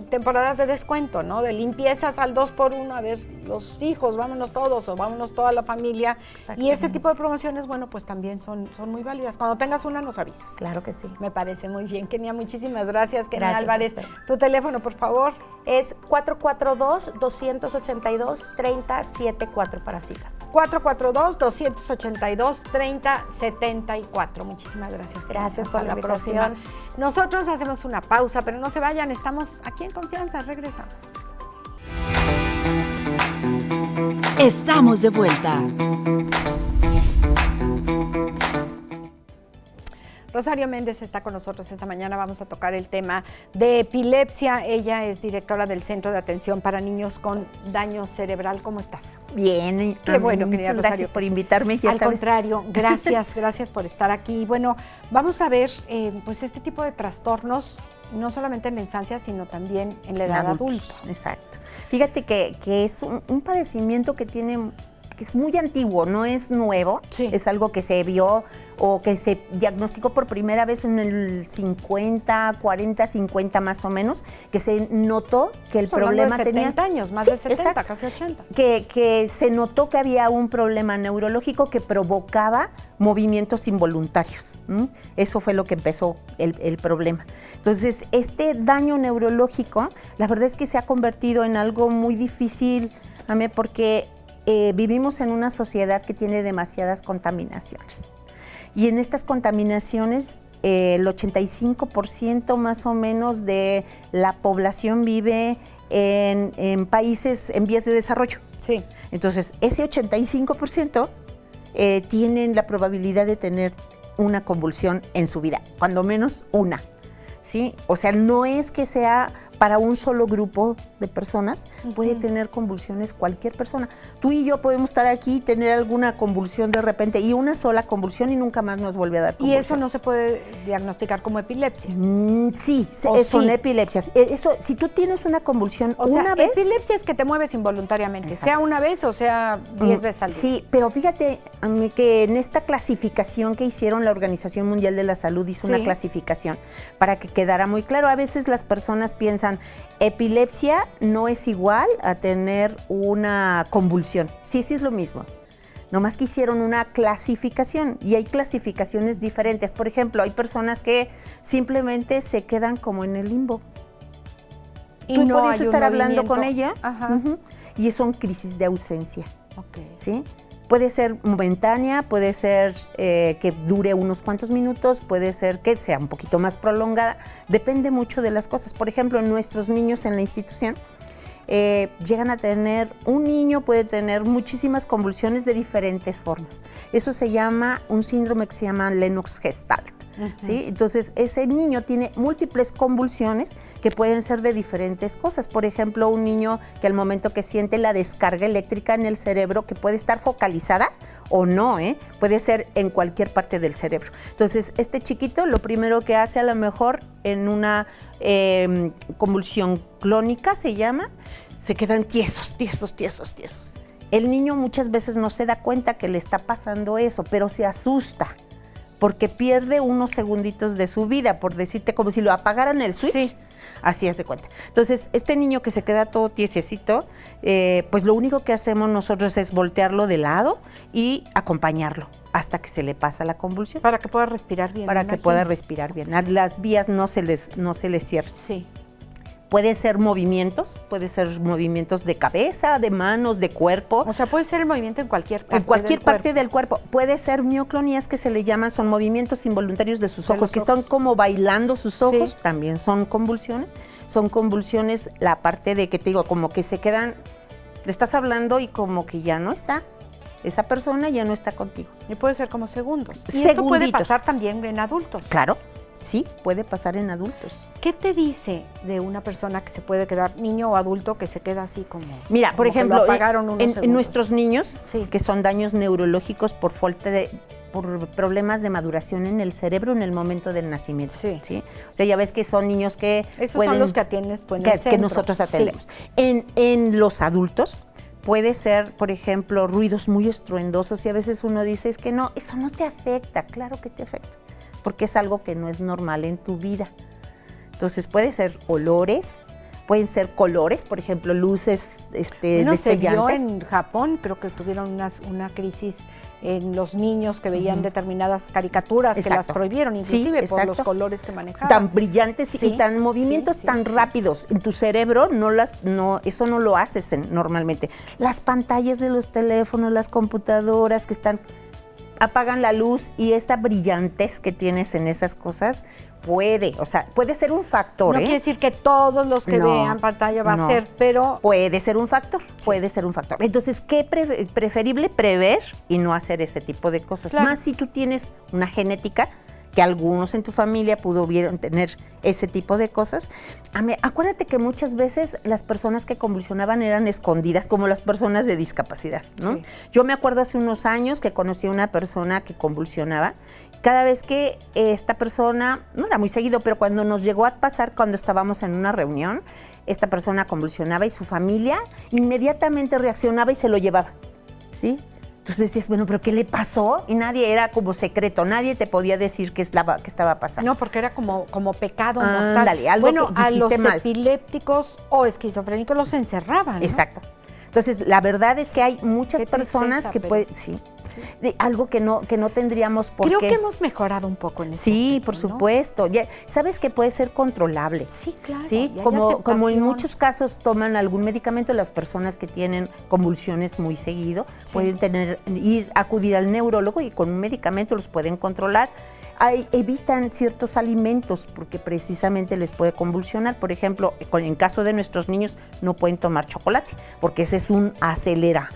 temporadas de descuento, ¿no? De limpiezas al 2x1, a ver, los hijos, vámonos todos o vámonos toda la familia. Y ese tipo de promociones, bueno, pues también son muy válidas. Cuando tengas una, nos avisas. Claro que sí. Me parece muy bien. Kenia, muchísimas gracias. Kenia Álvarez, a ustedes. Tu teléfono, por favor. Es 442-282-3074 para citas. 442-282-3074. Muchísimas gracias. Gracias Hasta por la próxima. invitación. Nosotros hacemos una pausa, pero no se vayan, estamos aquí en Confianza, regresamos. Estamos de vuelta. Rosario Méndez está con nosotros esta mañana. Vamos a tocar el tema de epilepsia. Ella es directora del Centro de Atención para Niños con Daño Cerebral. ¿Cómo estás? Bien, qué bueno, querida muchas Rosario. gracias por invitarme. Al contrario, gracias por estar aquí. Bueno, vamos a ver pues este tipo de trastornos, no solamente en la infancia, sino también en la edad adulta. Exacto. Fíjate que es un padecimiento que es muy antiguo, no es nuevo, sí. Es algo que se vio o que se diagnosticó por primera vez en el 50, 40, 50 más o menos, que se notó que el problema de 70 tenía años, más sí, de 70, exacto. casi 80. Que se notó que había un problema neurológico que provocaba movimientos involuntarios. Eso fue lo que empezó el problema. Entonces, este daño neurológico, la verdad es que se ha convertido en algo muy difícil Porque vivimos en una sociedad que tiene demasiadas contaminaciones. Y en estas contaminaciones, el 85% más o menos de la población vive en países en vías de desarrollo. Sí. Entonces, ese 85% tienen la probabilidad de tener una convulsión en su vida, cuando menos una. ¿Sí? O sea, no es que sea para un solo grupo de personas, puede tener convulsiones cualquier persona. Tú y yo podemos estar aquí y tener alguna convulsión de repente, y una sola convulsión y nunca más nos vuelve a dar convulsión. ¿Y eso no se puede diagnosticar como epilepsia? Sí, ¿O son sí? Epilepsias. Si tú tienes una convulsión O sea, una vez... epilepsia es que te mueves involuntariamente, Exacto. sea una vez o sea 10 veces al día. Sí, pero fíjate que en esta clasificación que hicieron la Organización Mundial de la Salud hizo una clasificación para que quedara muy claro. A veces las personas piensan, epilepsia no es igual a tener una convulsión. Sí es lo mismo. Nomás que hicieron una clasificación y hay clasificaciones diferentes. Por ejemplo, hay personas que simplemente se quedan como en el limbo. Y Tú no puedes hay un estar hablando movimiento. con ella Ajá. y son crisis de ausencia. Ok. ¿Sí? Puede ser momentánea, puede ser que dure unos cuantos minutos, puede ser que sea un poquito más prolongada, depende mucho de las cosas. Por ejemplo, nuestros niños en la institución llegan a tener, un niño puede tener muchísimas convulsiones de diferentes formas. Eso se llama un síndrome que se llama Lennox-Gestalt. ¿Sí? Entonces, ese niño tiene múltiples convulsiones que pueden ser de diferentes cosas. Por ejemplo, un niño que al momento que siente la descarga eléctrica en el cerebro, que puede estar focalizada o no, puede ser en cualquier parte del cerebro. Entonces, este chiquito lo primero que hace a lo mejor en una convulsión clónica, se llama, se quedan tiesos. El niño muchas veces no se da cuenta que le está pasando eso, pero se asusta, porque pierde unos segunditos de su vida, por decirte, como si lo apagaran el switch. Sí. Así es de cuenta. Entonces, este niño que se queda todo tiesecito, pues lo único que hacemos nosotros es voltearlo de lado y acompañarlo hasta que se le pasa la convulsión. Para que pueda respirar bien. Para me que imagino. pueda respirar bien. Las vías no se les cierran. Sí. Puede ser movimientos de cabeza, de manos, de cuerpo. O sea, puede ser el movimiento en cualquier parte. En cualquier del parte cuerpo. del cuerpo. Puede ser mioclonías, que se le llaman, son movimientos involuntarios de sus De ojos, los que ojos. son como bailando sus ojos, Sí. también son convulsiones. Son convulsiones, la parte de que te digo, como que se quedan, le estás hablando y como que ya no está. Esa persona ya no está contigo. Y puede ser como segundos. Y esto puede Segunditos. pasar también en adultos. Claro, sí, puede pasar en adultos. ¿Qué te dice de una persona que se puede quedar, niño o adulto, que se queda así como... Mira, por como que ejemplo, lo apagaron unos en segundos? nuestros niños, Sí. que son daños neurológicos por problemas de maduración en el cerebro en el momento del nacimiento. Sí. O sea, ya ves que son niños que Esos pueden, son los que atiendes tú en el que centro. nosotros Sí. atendemos. En los adultos puede ser, por ejemplo, ruidos muy estruendosos, y a veces uno dice, es que no, eso no te afecta. Claro que te afecta, porque es algo que no es normal en tu vida. Entonces puede ser olores, pueden ser colores, por ejemplo, luces Bueno, se vio destellantes. en Japón, creo que tuvieron una crisis en los niños que veían determinadas caricaturas que las Exacto. prohibieron, Sí, inclusive por los exacto. colores que manejaban. Tan brillantes Sí, y tan movimientos sí, tan sí. rápidos en tu cerebro, eso no lo haces normalmente. Las pantallas de los teléfonos, las computadoras que apagan la luz, y esta brillantez que tienes en esas cosas puede ser un factor. No quiere decir que todos los que No, vean pantalla va no. a ser, pero Puede ser un factor, Entonces, ¿qué preferible prever y no hacer ese tipo de cosas? Claro. Más si tú tienes una genética, que algunos en tu familia pudieron tener ese tipo de cosas. Acuérdate que muchas veces las personas que convulsionaban eran escondidas, como las personas de discapacidad, ¿no? Sí. Yo me acuerdo hace unos años que conocí a una persona que convulsionaba. Cada vez que esta persona, no era muy seguido, pero cuando nos llegó a pasar, cuando estábamos en una reunión, esta persona convulsionaba y su familia inmediatamente reaccionaba y se lo llevaba, ¿sí? Entonces decías, bueno, ¿pero qué le pasó? Y nadie, era como secreto, nadie te podía decir qué estaba pasando. no, porque era como pecado mortal. Ándale, algo bueno, que a los hiciste mal. epilépticos o esquizofrénicos los encerraban, ¿no? Exacto. Entonces, la verdad es que hay muchas Qué personas tristeza, que pero- pueden, sí, de algo que no tendríamos por Creo qué. que hemos mejorado un poco en eso. Sí, por supuesto. Ya, sabes que puede ser controlable. Sí, claro. Sí, y hay como en aceptación. muchos casos toman algún medicamento, las personas que tienen convulsiones muy seguido pueden acudir al neurólogo y con un medicamento los pueden controlar. Evitan ciertos alimentos porque precisamente les puede convulsionar. Por ejemplo, en caso de nuestros niños no pueden tomar chocolate porque ese es acelera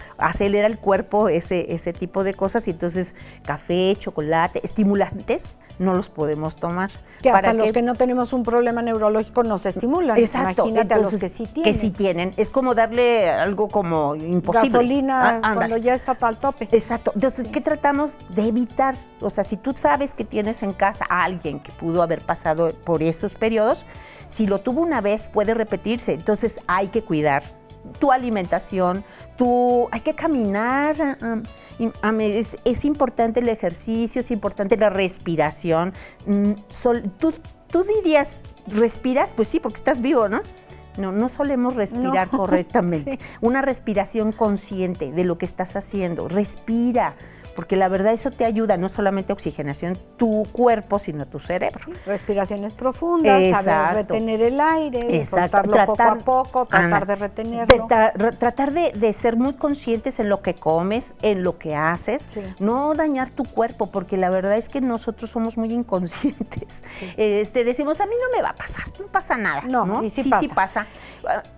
el cuerpo ese tipo de cosas, y entonces café, chocolate, estimulantes no los podemos tomar. Que hasta los que no tenemos un problema neurológico nos estimulan. Exacto. Imagínate Entonces, a los que sí tienen. Que sí tienen. Es como darle algo como imposible. Gasolina cuando ya está al tope. Exacto. Entonces, ¿qué tratamos de evitar? O sea, si tú sabes que tienes en casa a alguien que pudo haber pasado por esos periodos, si lo tuvo una vez puede repetirse. Entonces, hay que cuidar tu alimentación, hay que caminar. Es importante el ejercicio, es importante la respiración. Tú dirías, ¿respiras? Pues sí, porque estás vivo, ¿no? No solemos respirar correctamente. Sí. Una respiración consciente de lo que estás haciendo. Respira, porque la verdad eso te ayuda, no solamente a oxigenación tu cuerpo, sino tu cerebro. Sí, respiraciones profundas, saber retener el aire, soltarlo poco a poco, tratar de retenerlo. Tratar de ser muy conscientes en lo que comes, en lo que haces, no dañar tu cuerpo, porque la verdad es que nosotros somos muy inconscientes. Sí. Decimos, a mí no me va a pasar, no pasa nada. No, y sí pasa.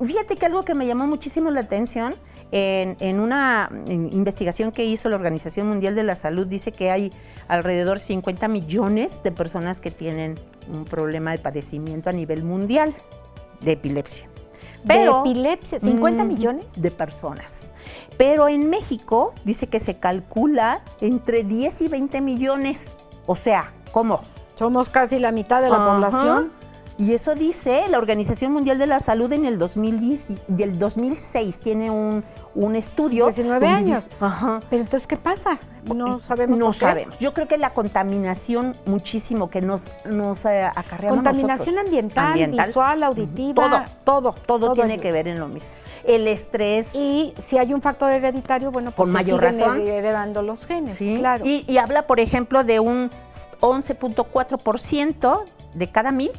Fíjate que algo que me llamó muchísimo la atención, en una investigación que hizo la Organización Mundial de la Salud, dice que hay alrededor de 50 millones de personas que tienen un problema de padecimiento a nivel mundial de epilepsia. Pero, ¿de epilepsia? ¿50 millones? De personas. Pero en México dice que se calcula entre 10 y 20 millones. O sea, ¿cómo? Somos casi la mitad de la población. Y eso dice la Organización Mundial de la Salud en el 2006. Tiene un estudio. 19 años. Ajá. Pero entonces, ¿qué pasa? No sabemos. No sabemos. Yo creo que la contaminación muchísimo que nos acarreamos contaminación nosotros. ambiental, visual, auditiva. Todo tiene que ver en lo mismo. El estrés. Y si hay un factor hereditario, bueno, pues con mayor razón heredando los genes, sí, claro. Y habla, por ejemplo, de un 11.4% de cada 1000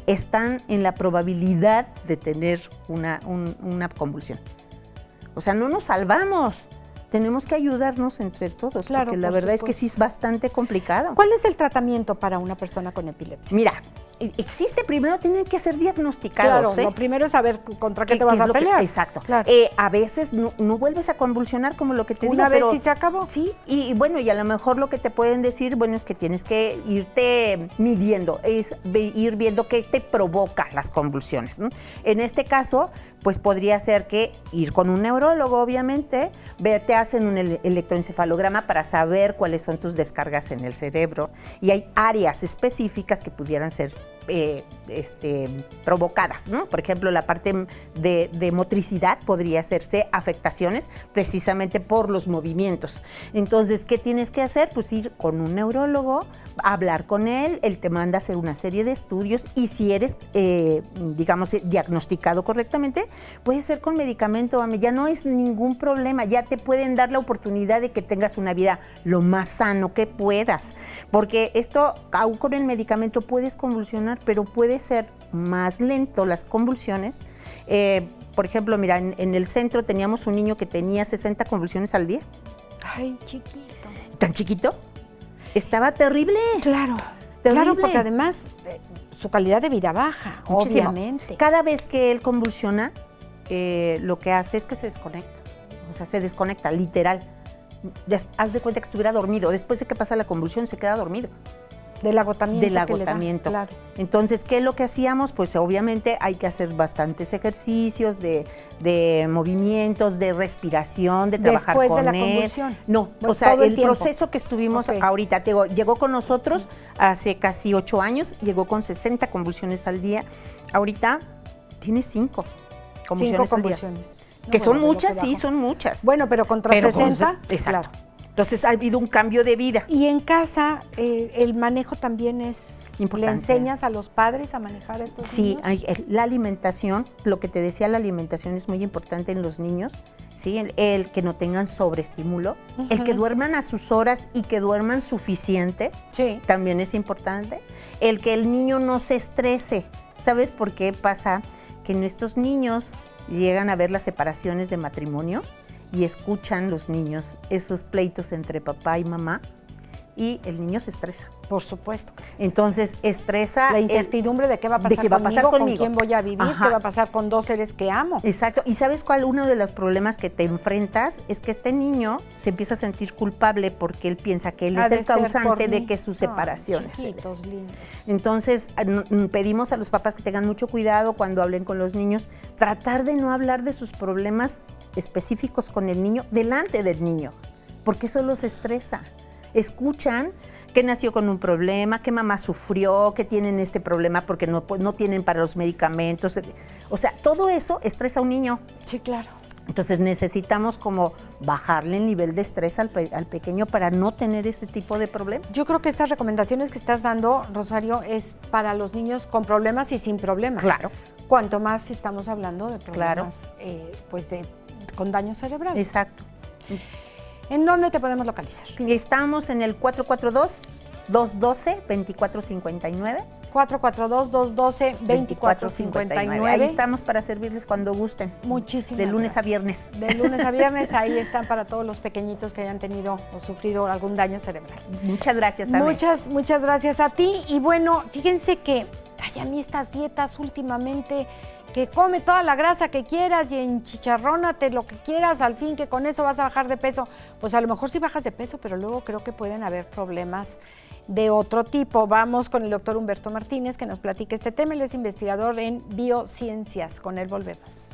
están en la probabilidad de tener una convulsión. O sea, no nos salvamos. Tenemos que ayudarnos entre todos, claro, porque la verdad es que sí es bastante complicado. ¿Cuál es el tratamiento para una persona con epilepsia? Mira, existe, primero tienen que ser diagnosticados. Claro, lo primero es saber contra qué te vas a pelear. Exacto. Claro. A veces no vuelves a convulsionar como lo que te digo. Una vez sí se acabó. Sí, y bueno, y a lo mejor lo que te pueden decir, bueno, es que tienes que irte midiendo, es ir viendo qué te provoca las convulsiones, ¿no? En este caso, pues podría ser que ir con un neurólogo, obviamente, te hacen un electroencefalograma para saber cuáles son tus descargas en el cerebro, y hay áreas específicas que pudieran ser provocadas, ¿no? Por ejemplo, la parte de motricidad podría hacerse afectaciones precisamente por los movimientos. Entonces, ¿qué tienes que hacer? Pues ir con un neurólogo, hablar con él te manda a hacer una serie de estudios, y si eres, digamos, diagnosticado correctamente, puede ser con medicamento, ya no es ningún problema, ya te pueden dar la oportunidad de que tengas una vida lo más sano que puedas, porque esto, aún con el medicamento puedes convulsionar, pero puede ser más lento las convulsiones. Por ejemplo, mira, en el centro teníamos un niño que tenía 60 convulsiones al día. Ay, chiquito. ¿Tan chiquito? Estaba terrible. Claro, terrible. Claro, porque además su calidad de vida baja, muchísimo. Obviamente. Cada vez que él convulsiona, lo que hace es que se desconecta. O sea, se desconecta, literal. Haz de cuenta que estuviera dormido. Después de que pasa la convulsión, se queda dormido. Del agotamiento. Del agotamiento. Claro. Entonces, ¿qué es lo que hacíamos? Pues obviamente hay que hacer bastantes ejercicios de movimientos, de respiración, de trabajar con él. Después de la convulsión. No, bueno, o sea, el proceso que estuvimos ahorita, llegó con nosotros hace casi 8 años, llegó con 60 convulsiones al día. Ahorita tiene 5 convulsiones al día. No, Que son muchas, sí, son muchas. Bueno, pero contra 60, exacto. Claro. Entonces ha habido un cambio de vida. Y en casa el manejo también es importante. ¿Le enseñas a los padres a manejar estos niños? Sí, la alimentación, lo que te decía, la alimentación es muy importante en los niños, ¿sí? El que no tengan sobreestímulo, el que duerman a sus horas y que duerman suficiente, también es importante. El que el niño no se estrese. ¿Sabes por qué pasa? Que nuestros niños llegan a ver las separaciones de matrimonio y escuchan los niños esos pleitos entre papá y mamá y el niño se estresa. Por supuesto. Entonces estresa la incertidumbre de qué va a pasar, conmigo, con quién voy a vivir, qué va a pasar con dos seres que amo. Exacto. ¿Y sabes cuál? Uno de los problemas que te enfrentas es que este niño se empieza a sentir culpable porque él piensa que él es el causante de que sus separaciones. Chiquitos, lindos. Entonces pedimos a los papás que tengan mucho cuidado cuando hablen con los niños, tratar de no hablar de sus problemas específicos con el niño delante del niño, porque eso los estresa. Escuchan que nació con un problema, que mamá sufrió, que tienen este problema porque no tienen para los medicamentos. O sea, todo eso estresa a un niño. Sí, claro. Entonces necesitamos como bajarle el nivel de estrés al pequeño para no tener este tipo de problemas. Yo creo que estas recomendaciones que estás dando, Rosario, es para los niños con problemas y sin problemas. Claro. Cuanto más si estamos hablando de problemas con daño cerebral. Exacto. ¿En dónde te podemos localizar? Estamos en el 442-212-2459. 442-212-2459. Ahí estamos para servirles cuando gusten. Muchísimas De lunes gracias. a viernes. De lunes a viernes, ahí están para todos los pequeñitos que hayan tenido o sufrido algún daño cerebral. Muchas gracias, Ame. Muchas gracias a ti. Y bueno, fíjense que a mí estas dietas últimamente, que come toda la grasa que quieras y enchicharrónate lo que quieras, al fin que con eso vas a bajar de peso. Pues a lo mejor sí bajas de peso, pero luego creo que pueden haber problemas de otro tipo. Vamos con el doctor Humberto Martínez que nos platique este tema. Él es investigador en biociencias. Con él volvemos.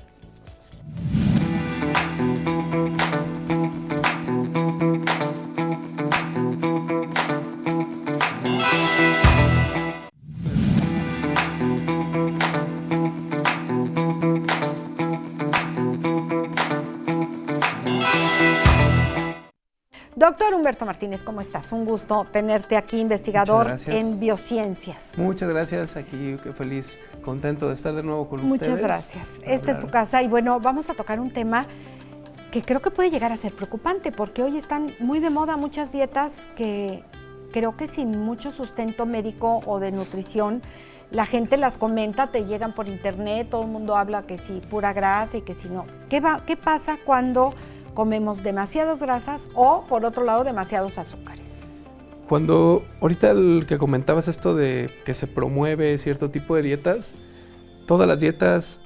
Doctor Humberto Martínez, ¿cómo estás? Un gusto tenerte aquí, investigador en biociencias. Muchas gracias, aquí feliz, contento de estar de nuevo con ustedes. Muchas gracias. Esta es tu casa y bueno, vamos a tocar un tema que creo que puede llegar a ser preocupante porque hoy están muy de moda muchas dietas que creo que sin mucho sustento médico o de nutrición, la gente las comenta, te llegan por internet, todo el mundo habla que sí, pura grasa y que si no. ¿Qué pasa cuando comemos demasiadas grasas o, por otro lado, demasiados azúcares? Cuando ahorita el que comentabas esto de que se promueve cierto tipo de dietas, todas las dietas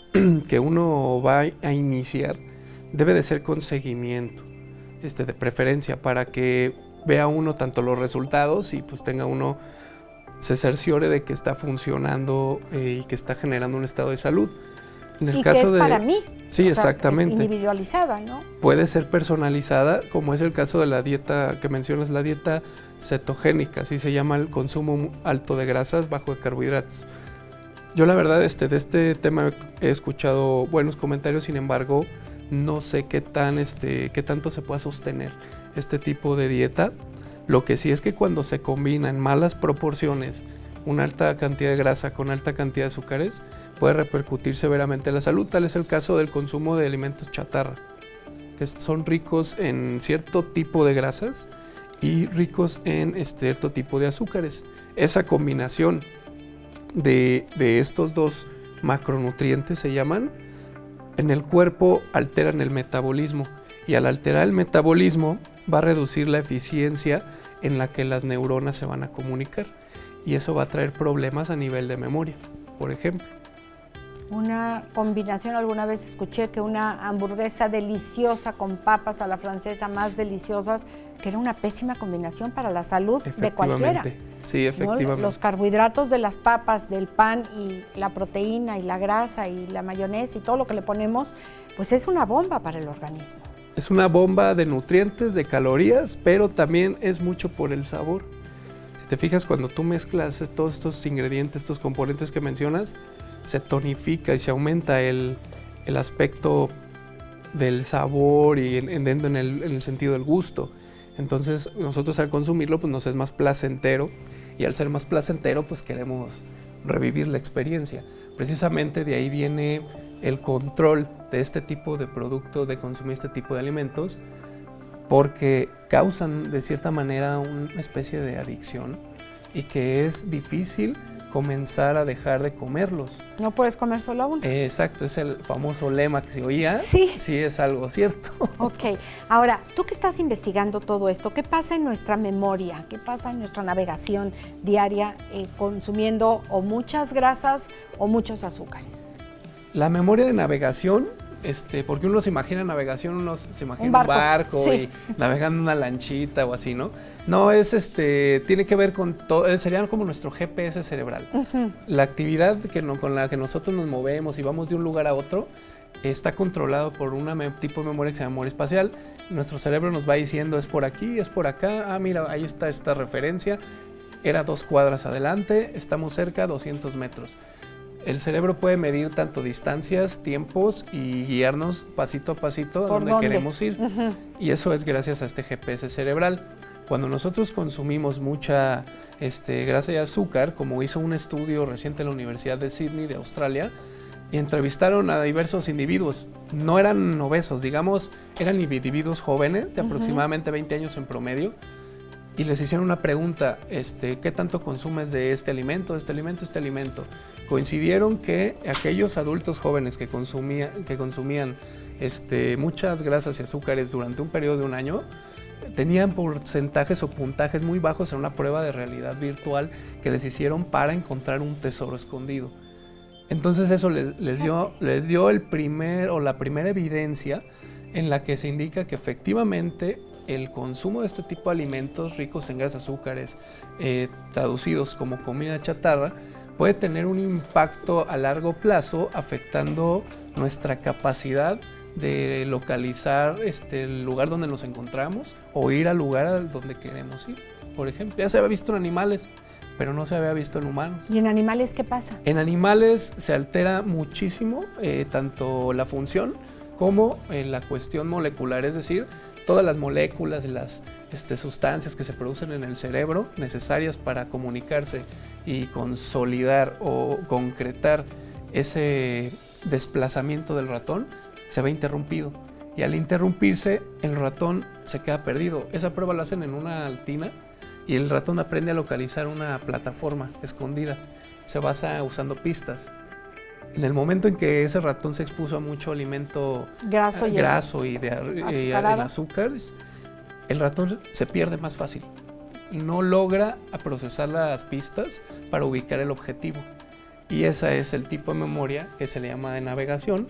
que uno va a iniciar debe de ser con seguimiento, de preferencia, para que vea uno tanto los resultados y pues tenga uno, se cerciore de que está funcionando y que está generando un estado de salud. En el caso que es para mí. Sí, exactamente. Es individualizada, ¿no? Puede ser personalizada, como es el caso de la dieta que mencionas, la dieta cetogénica, así se llama el consumo alto de grasas, bajo de carbohidratos. Yo la verdad de este tema he escuchado buenos comentarios, sin embargo, no sé qué tanto se pueda sostener este tipo de dieta. Lo que sí es que cuando se combina en malas proporciones una alta cantidad de grasa con alta cantidad de azúcares, puede repercutir severamente en la salud. Tal es el caso del consumo de alimentos chatarra, que son ricos en cierto tipo de grasas y ricos en cierto tipo de azúcares. Esa combinación de estos dos macronutrientes se llaman, en el cuerpo alteran el metabolismo, y al alterar el metabolismo va a reducir la eficiencia en la que las neuronas se van a comunicar, y eso va a traer problemas a nivel de memoria, por ejemplo. Una combinación, alguna vez escuché que una hamburguesa deliciosa con papas a la francesa, más deliciosas, que era una pésima combinación para la salud de cualquiera. Sí, efectivamente. ¿No? Los carbohidratos de las papas, del pan y la proteína y la grasa y la mayonesa y todo lo que le ponemos, pues es una bomba para el organismo. Es una bomba de nutrientes, de calorías, pero también es mucho por el sabor. Si te fijas, cuando tú mezclas todos estos ingredientes, estos componentes que mencionas, se tonifica y se aumenta el aspecto del sabor y en el sentido del gusto. Entonces nosotros al consumirlo pues nos es más placentero, y al ser más placentero pues queremos revivir la experiencia. Precisamente de ahí viene el control de este tipo de producto, de consumir este tipo de alimentos, porque causan de cierta manera una especie de adicción y que es difícil comenzar a dejar de comerlos. No puedes comer solo uno. Exacto, es el famoso lema que se oía. Sí. Sí, es algo cierto. Ok, ahora, tú que estás investigando todo esto, ¿qué pasa en nuestra memoria? ¿Qué pasa en nuestra navegación diaria consumiendo o muchas grasas o muchos azúcares? La memoria de navegación, porque uno se imagina navegación, uno se imagina Un barco, sí. y navegando una lanchita o así, ¿no? No, tiene que ver con todo, sería como nuestro GPS cerebral. La actividad con la que nosotros nos movemos y vamos de un lugar a otro está controlado por un tipo de memoria que se llama memoria espacial. Nuestro cerebro nos va diciendo, es por aquí, es por acá, mira, ahí está esta referencia, era 2 cuadras adelante, estamos cerca, 200 metros. El cerebro puede medir tanto distancias, tiempos y guiarnos pasito a pasito a donde queremos ir. Y eso es gracias a este GPS cerebral. Cuando nosotros consumimos mucha grasa y azúcar, como hizo un estudio reciente en la Universidad de Sydney de Australia, y entrevistaron a diversos individuos, no eran obesos, digamos, eran individuos jóvenes de aproximadamente 20 años en promedio, y les hicieron una pregunta, ¿qué tanto consumes de este alimento, este alimento, este alimento? Coincidieron que aquellos adultos jóvenes que consumían muchas grasas y azúcares durante un periodo de un año, tenían porcentajes o puntajes muy bajos en una prueba de realidad virtual que les hicieron para encontrar un tesoro escondido. Entonces eso les dio la primera evidencia en la que se indica que efectivamente el consumo de este tipo de alimentos ricos en grasas, azúcares, traducidos como comida chatarra, puede tener un impacto a largo plazo afectando nuestra capacidad de localizar el lugar donde nos encontramos o ir al lugar donde queremos ir. Por ejemplo, ya se había visto en animales, pero no se había visto en humanos. ¿Y en animales qué pasa? En animales se altera muchísimo tanto la función como la cuestión molecular, es decir, todas las moléculas, las sustancias que se producen en el cerebro necesarias para comunicarse y consolidar o concretar ese desplazamiento del ratón se ve interrumpido. Y al interrumpirse, el ratón se queda perdido. Esa prueba la hacen en una tina y el ratón aprende a localizar una plataforma escondida. Se basa usando pistas. En el momento en que ese ratón se expuso a mucho alimento graso y de azúcares, el ratón se pierde más fácil. No logra procesar las pistas para ubicar el objetivo. Y ese es el tipo de memoria que se le llama de navegación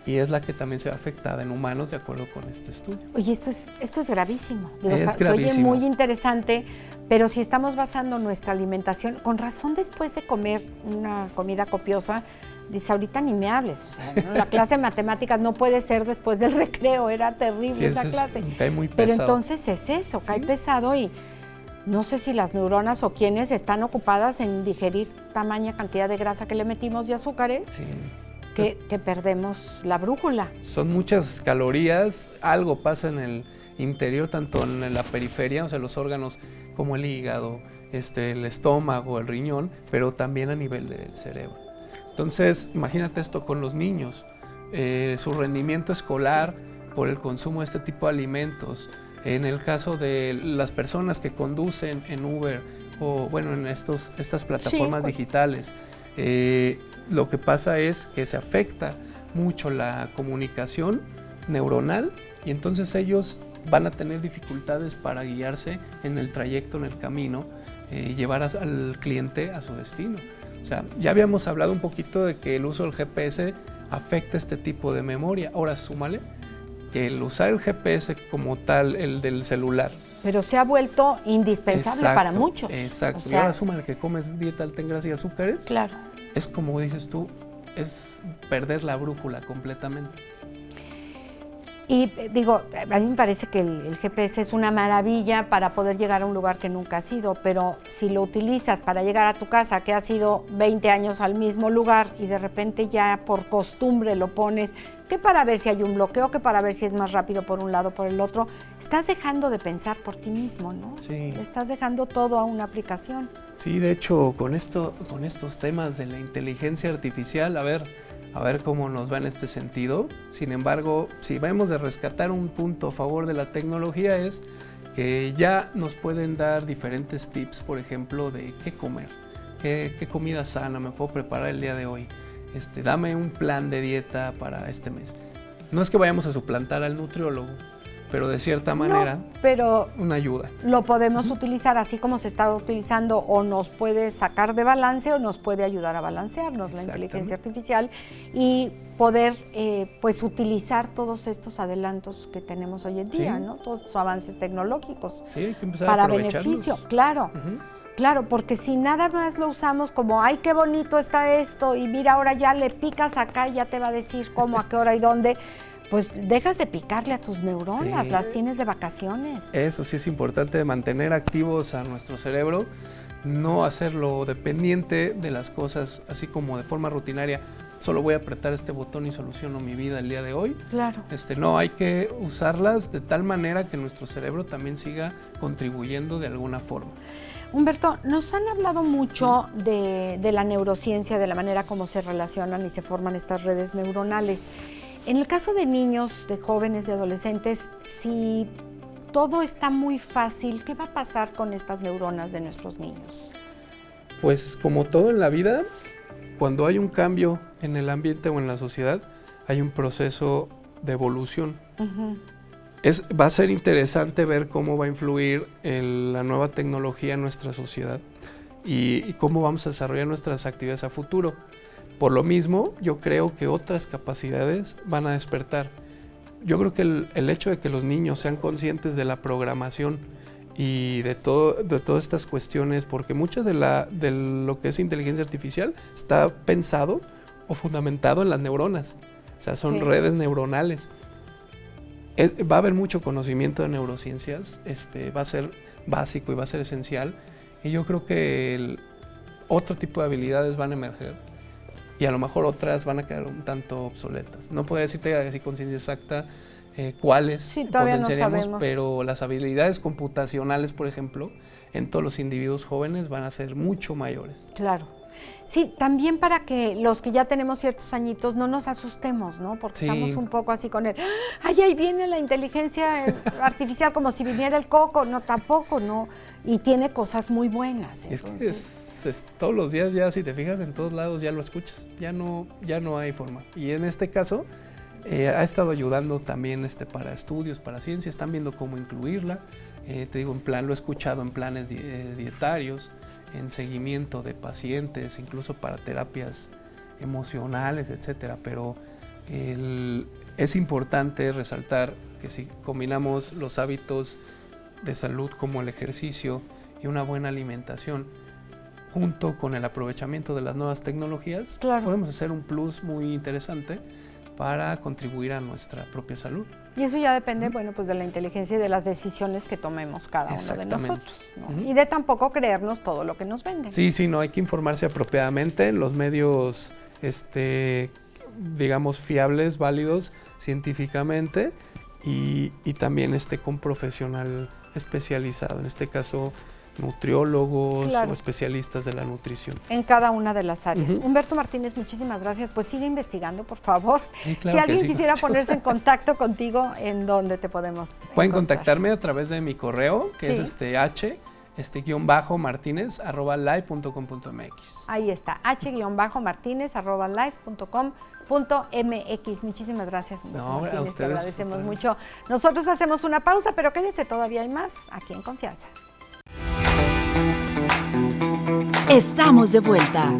y es la que también se ve afectada en humanos de acuerdo con este estudio. Oye, esto es gravísimo. Es gravísimo. Oye muy interesante, pero si estamos basando nuestra alimentación, con razón después de comer una comida copiosa, dice, ahorita ni me hables. O sea, ¿no? La clase de matemáticas no puede ser después del recreo, era terrible esa clase. Cae muy pesado. Pero entonces es eso, cae pesado y no sé si las neuronas o quiénes están ocupadas en digerir tamaña cantidad de grasa que le metimos y azúcares. Sí. Que perdemos la brújula. Son muchas calorías, algo pasa en el interior, tanto en la periferia, o sea, los órganos como el hígado, el estómago, el riñón, pero también a nivel del cerebro. Entonces, imagínate esto con los niños, su rendimiento escolar por el consumo de este tipo de alimentos. En el caso de las personas que conducen en Uber o bueno, en estas plataformas digitales, lo que pasa es que se afecta mucho la comunicación neuronal y entonces ellos van a tener dificultades para guiarse en el trayecto, en el camino, llevar al cliente a su destino. O sea, ya habíamos hablado un poquito de que el uso del GPS afecta este tipo de memoria. Ahora súmale que el usar el GPS como tal, el del celular. Pero se ha vuelto indispensable para muchos. Exacto. O sea, y ahora súmale que comes dieta alta en grasa y azúcares. Claro. Es como dices tú, es perder la brújula completamente. Y digo, a mí me parece que el GPS es una maravilla para poder llegar a un lugar que nunca has ido, pero si lo utilizas para llegar a tu casa, que has ido 20 años al mismo lugar y de repente ya por costumbre lo pones, que para ver si hay un bloqueo, que para ver si es más rápido por un lado o por el otro, estás dejando de pensar por ti mismo, ¿no? Sí. Le estás dejando todo a una aplicación. Sí, de hecho, con estos temas de la inteligencia artificial, a ver cómo nos va en este sentido. Sin embargo, si vamos a rescatar un punto a favor de la tecnología es que ya nos pueden dar diferentes tips, por ejemplo, de qué comer, qué comida sana me puedo preparar el día de hoy. Dame un plan de dieta para este mes. No es que vayamos a suplantar al nutriólogo, pero de cierta manera, pero una ayuda. Lo podemos utilizar así como se está utilizando, o nos puede sacar de balance o nos puede ayudar a balancearnos la inteligencia artificial y poder pues utilizar todos estos adelantos que tenemos hoy en día, ¿no? Todos los avances tecnológicos. Sí, hay que empezar para a aprovecharlos. beneficio, claro. Claro, porque si nada más lo usamos como, ay, qué bonito está esto, y mira, ahora ya le picas acá y ya te va a decir cómo, a qué hora y dónde, pues dejas de picarle a tus neuronas, Sí. las tienes de vacaciones. Eso sí es importante, mantener activos a nuestro cerebro, no hacerlo dependiente de las cosas, así como de forma rutinaria. Solo voy a apretar este botón y soluciono mi vida el día de hoy. Claro. No, hay que usarlas de tal manera que nuestro cerebro también siga contribuyendo de alguna forma. Humberto, nos han hablado mucho de la neurociencia, de la manera como se relacionan y se forman estas redes neuronales. En el caso de niños, de jóvenes, de adolescentes, si todo está muy fácil, ¿qué va a pasar con estas neuronas de nuestros niños? Pues como todo en la vida, cuando hay un cambio en el ambiente o en la sociedad, hay un proceso de evolución. Va a ser interesante ver cómo va a influir la nueva tecnología en nuestra sociedad y cómo vamos a desarrollar nuestras actividades a futuro. Por lo mismo, yo creo que otras capacidades van a despertar. Yo creo que el hecho de que los niños sean conscientes de la programación y de todas estas cuestiones, porque mucho de lo que es inteligencia artificial está pensado o fundamentado en las neuronas, o sea, son redes neuronales. Va a haber mucho conocimiento de neurociencias, va a ser básico y va a ser esencial, y yo creo que otro tipo de habilidades van a emerger y a lo mejor otras van a quedar un tanto obsoletas. No podría decirte así con ciencia exacta cuáles potenciaríamos, pero las habilidades computacionales, por ejemplo, en todos los individuos jóvenes van a ser mucho mayores. Claro. Sí, también para que los que ya tenemos ciertos añitos no nos asustemos, ¿no? Porque estamos un poco así con ay, ahí viene la inteligencia artificial como si viniera el coco. No, tampoco, ¿no? Y tiene cosas muy buenas. Entonces. Es todos los días ya, si te fijas, en todos lados ya lo escuchas. Ya no hay forma. Y en este caso, ha estado ayudando también para estudios, para ciencia. Están viendo cómo incluirla. Te digo, lo he escuchado en planes dietarios, en seguimiento de pacientes, incluso para terapias emocionales, etcétera. Pero es importante resaltar que si combinamos los hábitos de salud como el ejercicio y una buena alimentación, junto con el aprovechamiento de las nuevas tecnologías, podemos hacer un plus muy interesante para contribuir a nuestra propia salud. Y eso ya depende, bueno, pues de la inteligencia y de las decisiones que tomemos cada uno de nosotros, ¿no? Y de tampoco creernos todo lo que nos venden. Sí, no, hay que informarse apropiadamente en los medios, digamos, fiables, válidos científicamente y también con profesional especializado, en este caso nutriólogos o especialistas de la nutrición. En cada una de las áreas. Humberto Martínez, muchísimas gracias. Pues sigue investigando, por favor. Si alguien quisiera ponerse en contacto contigo, ¿en dónde te podemos Pueden contactarme a través de mi correo, que es h_martinez@live.com.mx. Ahí está, h_martinez@live.com.mx. Muchísimas gracias, Humberto Martínez, a ustedes, te agradecemos mucho. Nosotros hacemos una pausa, pero quédese, todavía hay más aquí en Confianza. Estamos de vuelta.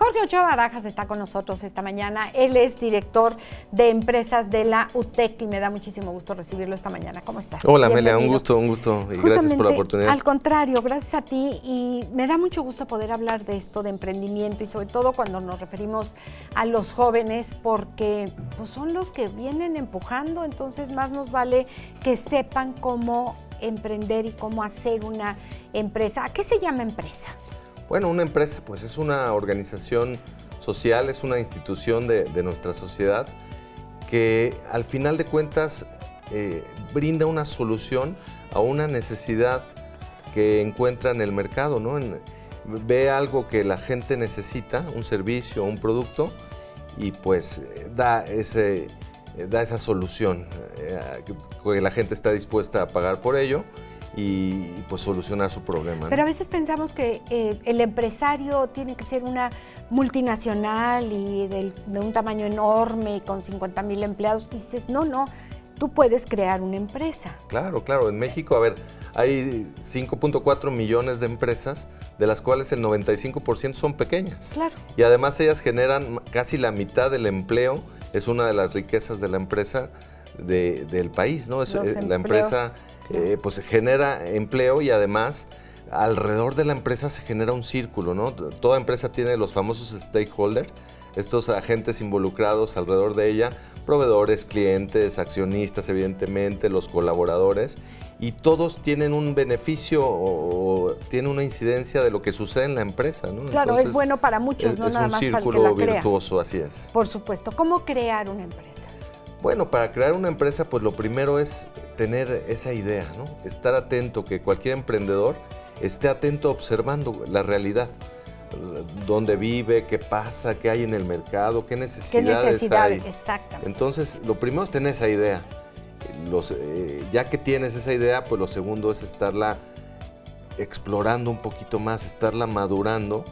Jorge Ochoa Barajas está con nosotros esta mañana. Él es director de empresas de la UTEC y me da muchísimo gusto recibirlo esta mañana. ¿Cómo estás? Hola, Amelia, Bienvenido. un gusto y Justamente, gracias por la oportunidad. Al contrario, gracias a ti y me da mucho gusto poder hablar de esto, de emprendimiento y sobre todo cuando nos referimos a los jóvenes porque pues, son los que vienen empujando, entonces más nos vale que sepan cómo emprender y cómo hacer una empresa. ¿A qué se llama empresa? Bueno, una empresa pues es una organización social, es una institución de nuestra sociedad que al final de cuentas brinda una solución a una necesidad que encuentra en el mercado, ¿no? Ve algo que la gente necesita, un servicio, un producto, y pues da esa solución que la gente está dispuesta a pagar por ello y pues solucionar su problema, ¿no? Pero a veces pensamos que el empresario tiene que ser una multinacional y de un tamaño enorme y con 50,000 empleados. Y dices, no, tú puedes crear una empresa. Claro, en México, a ver, hay 5.4 millones de empresas, de las cuales el 95% son pequeñas. Claro. Y además ellas generan casi la mitad del empleo, es una de las riquezas de la empresa del país, ¿no? La empresa pues genera empleo y además alrededor de la empresa se genera un círculo, ¿no? Toda empresa tiene los famosos stakeholders, estos agentes involucrados alrededor de ella, proveedores, clientes, accionistas, evidentemente, los colaboradores, y todos tienen un beneficio o tienen una incidencia de lo que sucede en la empresa, ¿no? Claro, entonces, es bueno para muchos, no nada más para el que la crea. Es un círculo virtuoso, así es. Por supuesto. ¿Cómo crear una empresa? Bueno, para crear una empresa, pues lo primero es tener esa idea, ¿no? Estar atento, que cualquier emprendedor esté atento observando la realidad. Dónde vive, qué pasa, qué hay en el mercado, qué necesidades hay. Exactamente. Entonces, lo primero es tener esa idea. Ya que tienes esa idea, pues lo segundo es estarla explorando un poquito más, estarla madurando,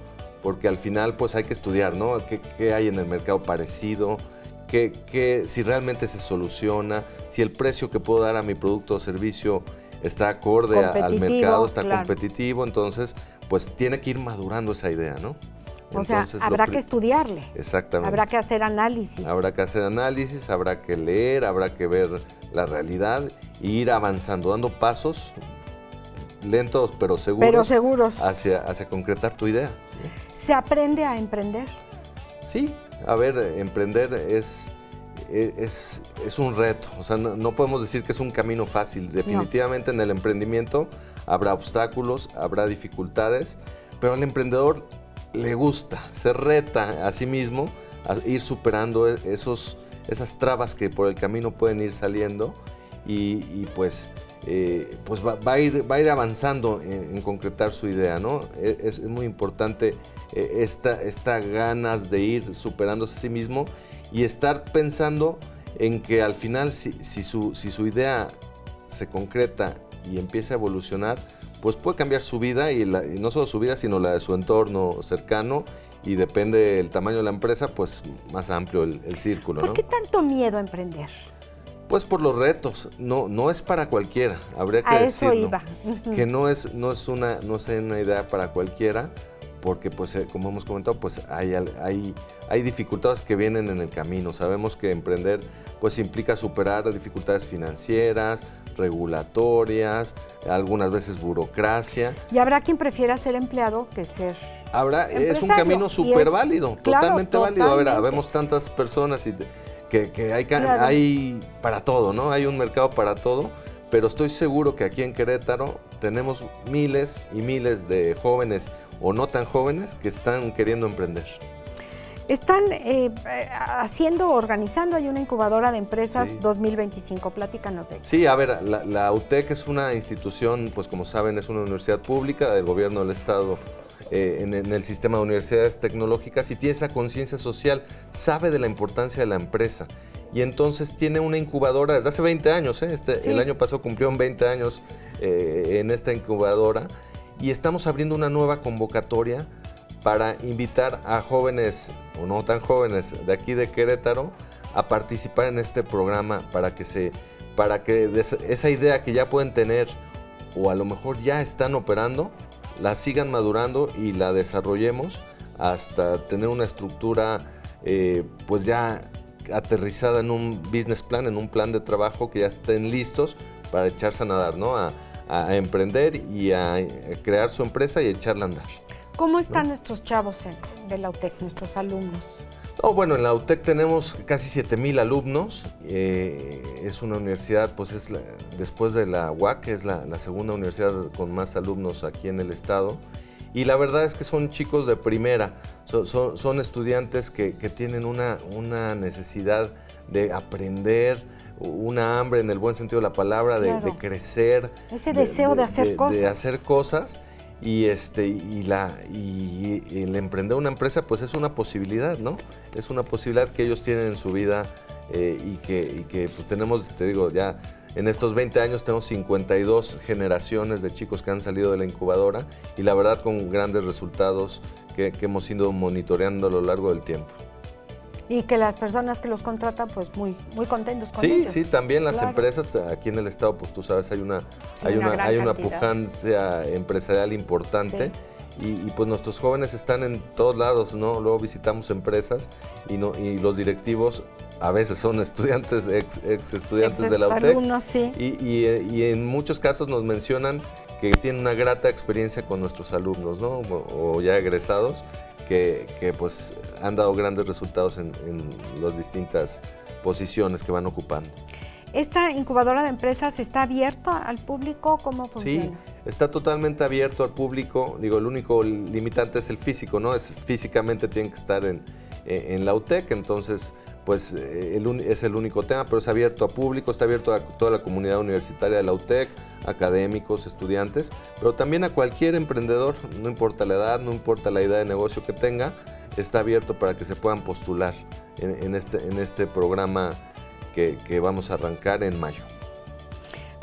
porque al final pues hay que estudiar, ¿no? ¿Qué hay en el mercado parecido? Si realmente se soluciona, si el precio que puedo dar a mi producto o servicio está acorde al mercado, está competitivo, entonces pues tiene que ir madurando esa idea, ¿no? Entonces, habrá que estudiarle. Exactamente. Habrá que hacer análisis. Habrá que leer, habrá que ver la realidad e ir avanzando, dando pasos lentos pero seguros. Hacia concretar tu idea. ¿Se aprende a emprender? Sí, a ver, emprender es un reto, o sea, no podemos decir que es un camino fácil. Definitivamente en el emprendimiento habrá obstáculos, habrá dificultades, pero al emprendedor le gusta, se reta a sí mismo a ir superando esas trabas que por el camino pueden ir saliendo y pues va a ir avanzando en concretar su idea, ¿no? Es muy importante esta ganas de ir superándose a sí mismo y estar pensando en que al final si su idea se concreta y empieza a evolucionar, pues puede cambiar su vida y no solo su vida, sino la de su entorno cercano, y depende del tamaño de la empresa, pues más amplio el círculo, ¿no? ¿Por qué tanto miedo a emprender? Pues por los retos, no es para cualquiera, habría que decirlo. A eso iba. Que no es una idea para cualquiera, porque pues como hemos comentado, pues hay dificultades que vienen en el camino. Sabemos que emprender pues implica superar dificultades financieras, regulatorias, algunas veces burocracia. Y habrá quien prefiera ser empleado que ser empresario. Es un camino súper válido, totalmente válido. A ver, vemos tantas personas que hay para todo, ¿no? Hay un mercado para todo, pero estoy seguro que aquí en Querétaro tenemos miles y miles de jóvenes o no tan jóvenes que están queriendo emprender. Están organizando, hay una incubadora de empresas 2025, platícanos de ella. Sí, a ver, la UTEC es una institución, pues como saben, es una universidad pública del gobierno del estado en el sistema de universidades tecnológicas y tiene esa conciencia social, sabe de la importancia de la empresa y entonces tiene una incubadora desde hace 20 años, el año pasado cumplieron 20 años en esta incubadora y estamos abriendo una nueva convocatoria para invitar a jóvenes o no tan jóvenes de aquí de Querétaro a participar en este programa para que esa idea que ya pueden tener o a lo mejor ya están operando, la sigan madurando y la desarrollemos hasta tener una estructura pues ya aterrizada en un business plan, en un plan de trabajo, que ya estén listos para echarse a nadar, ¿no? A emprender y a crear su empresa y echarla a andar. ¿Cómo están nuestros chavos de la UTEC, nuestros alumnos? Oh, bueno, en la UTEC tenemos casi 7,000 alumnos. Es una universidad, pues después de la UAC, es la segunda universidad con más alumnos aquí en el estado. Y la verdad es que son chicos de primera, son estudiantes que tienen una necesidad de aprender, una hambre en el buen sentido de la palabra, claro, de crecer. Ese deseo de hacer cosas. De hacer cosas. Y el emprender una empresa, pues es una posibilidad, ¿no? Es una posibilidad que ellos tienen en su vida y que pues tenemos, te digo, ya en estos 20 años tenemos 52 generaciones de chicos que han salido de la incubadora y la verdad con grandes resultados que hemos ido monitoreando a lo largo del tiempo. Y que las personas que los contratan, pues muy contentos con ellos. Sí, también las empresas aquí en el estado, pues tú sabes, hay una pujanza empresarial importante. Sí. Y pues nuestros jóvenes están en todos lados, ¿no? Luego visitamos empresas y los directivos a veces son estudiantes, ex estudiantes de la UTEC. Alumnos, sí. Y en muchos casos nos mencionan que tienen una grata experiencia con nuestros alumnos, ¿no? O ya egresados. Que pues han dado grandes resultados en las distintas posiciones que van ocupando. ¿Esta incubadora de empresas está abierta al público? ¿Cómo funciona? Sí, está totalmente abierto al público. Digo, el único limitante es el físico, ¿no? Físicamente tienen que estar en la UTEC, entonces pues es el único tema, pero es abierto a público, está abierto a toda la comunidad universitaria de la UTEC, académicos, estudiantes, pero también a cualquier emprendedor, no importa la edad, no importa la idea de negocio que tenga, está abierto para que se puedan postular en este programa que vamos a arrancar en mayo.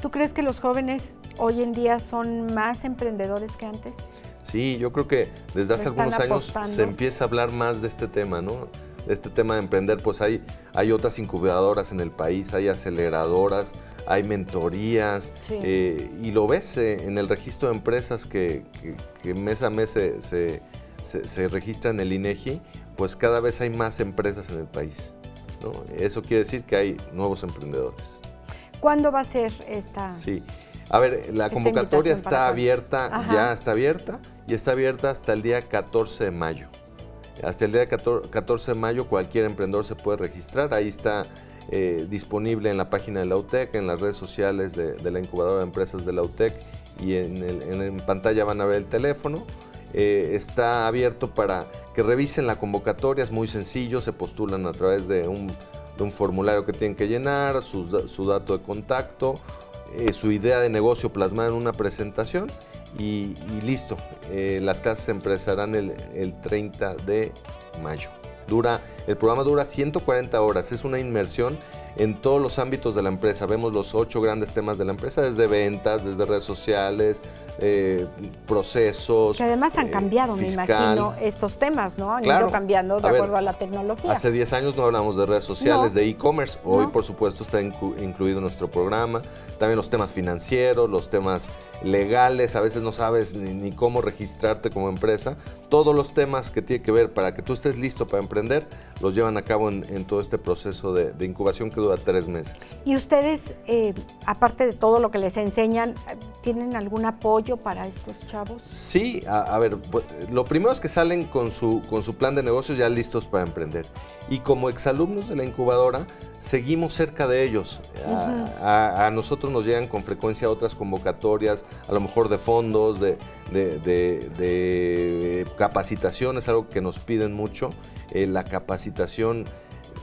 ¿Tú crees que los jóvenes hoy en día son más emprendedores que antes? Sí, yo creo que desde hace algunos años se empieza a hablar más de este tema, ¿no? De este tema de emprender, pues hay otras incubadoras en el país, hay aceleradoras, hay mentorías, sí. Y lo ves en el registro de empresas que mes a mes se registra en el INEGI, pues cada vez hay más empresas en el país, ¿no? Eso quiere decir que hay nuevos emprendedores. ¿Cuándo va a ser esta? Sí. A ver, la convocatoria está abierta, ya está abierta, y está abierta hasta el día 14 de mayo. Hasta el día 14 de mayo cualquier emprendedor se puede registrar, ahí está disponible en la página de la UTEC, en las redes sociales de la incubadora de empresas de la UTEC y en pantalla van a ver el teléfono. Está abierto para que revisen la convocatoria, es muy sencillo, se postulan a través de un formulario que tienen que llenar, su dato de contacto, su idea de negocio plasmada en una presentación y listo. Las clases empezarán el 30 de mayo. El programa dura 140 horas, es una inmersión en todos los ámbitos de la empresa. Vemos los 8 grandes temas de la empresa, desde ventas, desde redes sociales, procesos. Que además han cambiado, fiscal. Me imagino, estos temas, ¿no? Han ido cambiando de acuerdo a la tecnología. Hace 10 años no hablamos de redes sociales, de e-commerce. Hoy, por supuesto, está incluido en nuestro programa. También los temas financieros, los temas legales. A veces no sabes ni cómo registrarte como empresa. Todos los temas que tiene que ver para que tú estés listo para emprender, los llevan a cabo en todo este proceso de incubación que dura 3 meses. ¿Y ustedes, aparte de todo lo que les enseñan, tienen algún apoyo para estos chavos? Sí, a ver, lo primero es que salen con su plan de negocios ya listos para emprender. Y como exalumnos de la incubadora, seguimos cerca de ellos. A nosotros nos llegan con frecuencia otras convocatorias, a lo mejor de fondos, de capacitación, es algo que nos piden mucho, la capacitación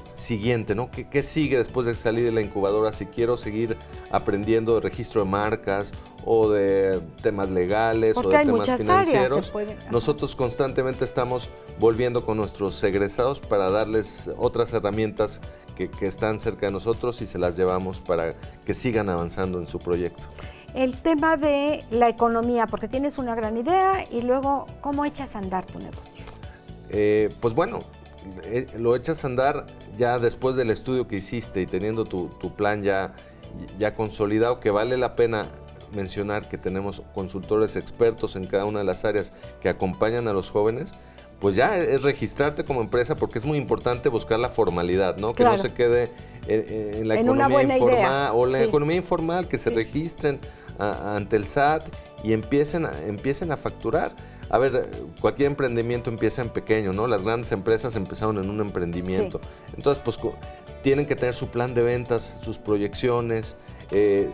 siguiente, ¿no? ¿Qué sigue después de salir de la incubadora? Si quiero seguir aprendiendo de registro de marcas o de temas legales o de temas financieros, nosotros constantemente estamos volviendo con nuestros egresados para darles otras herramientas que están cerca de nosotros y se las llevamos para que sigan avanzando en su proyecto. El tema de la economía, porque tienes una gran idea y luego, ¿cómo echas a andar tu negocio? Pues bueno, lo echas a andar ya después del estudio que hiciste y teniendo tu plan ya consolidado, que vale la pena mencionar que tenemos consultores expertos en cada una de las áreas que acompañan a los jóvenes. pues ya es registrarte como empresa, porque es muy importante buscar la formalidad, ¿no? Que Claro. no se quede en la En una economía buena idea, informal o la sí. economía informal, que se Sí. registren ante el SAT y empiecen a facturar. A ver, cualquier emprendimiento empieza en pequeño, ¿no? Las grandes empresas empezaron en un emprendimiento. Entonces, pues tienen que tener su plan de ventas, sus proyecciones,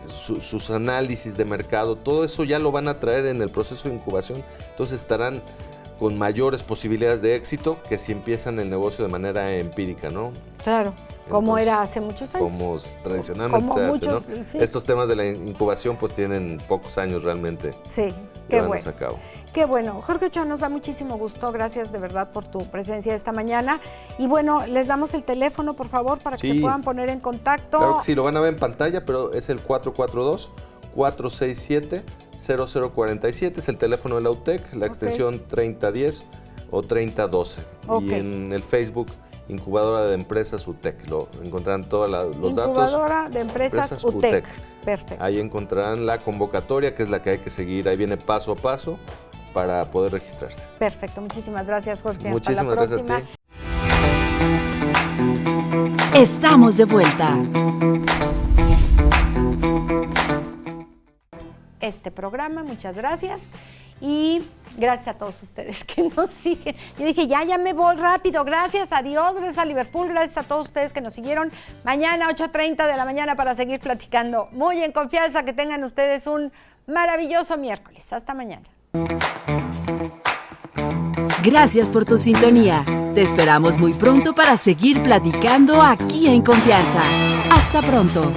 sus análisis de mercado, todo eso ya lo van a traer en el proceso de incubación. Entonces estarán con mayores posibilidades de éxito que si empiezan el negocio de manera empírica, ¿no? Claro, como Entonces, era hace muchos años. Como tradicionalmente Como se hace, muchos, ¿no? sí. Estos temas de la incubación pues tienen pocos años realmente Sí, qué llevándose bueno. a cabo. Qué bueno. Jorge Ochoa, nos da muchísimo gusto. Gracias de verdad por tu presencia esta mañana. Y bueno, les damos el teléfono, por favor, para que Sí. se puedan poner en contacto. Claro que sí, lo van a ver en pantalla, pero es el 442-467-0047, es el teléfono de la UTEC, la extensión 3010 o 3012. Ok. Y en el Facebook, Incubadora de Empresas UTEC, lo encontrarán todos los datos. Incubadora de Empresas UTEC. Perfecto. Ahí encontrarán la convocatoria, que es la que hay que seguir. Ahí viene paso a paso para poder registrarse. Perfecto. Muchísimas gracias, Jorge. Muchísimas Hasta la gracias a próxima. ti. Estamos de vuelta. Este programa, muchas gracias. Y gracias a todos ustedes que nos siguen. Yo dije, ya me voy rápido. Gracias a Dios, gracias a Liverpool, gracias a todos ustedes que nos siguieron. Mañana, 8:30 de la mañana, para seguir platicando. Muy en confianza, que tengan ustedes un maravilloso miércoles. Hasta mañana. Gracias por tu sintonía. Te esperamos muy pronto para seguir platicando aquí en Confianza. Hasta pronto.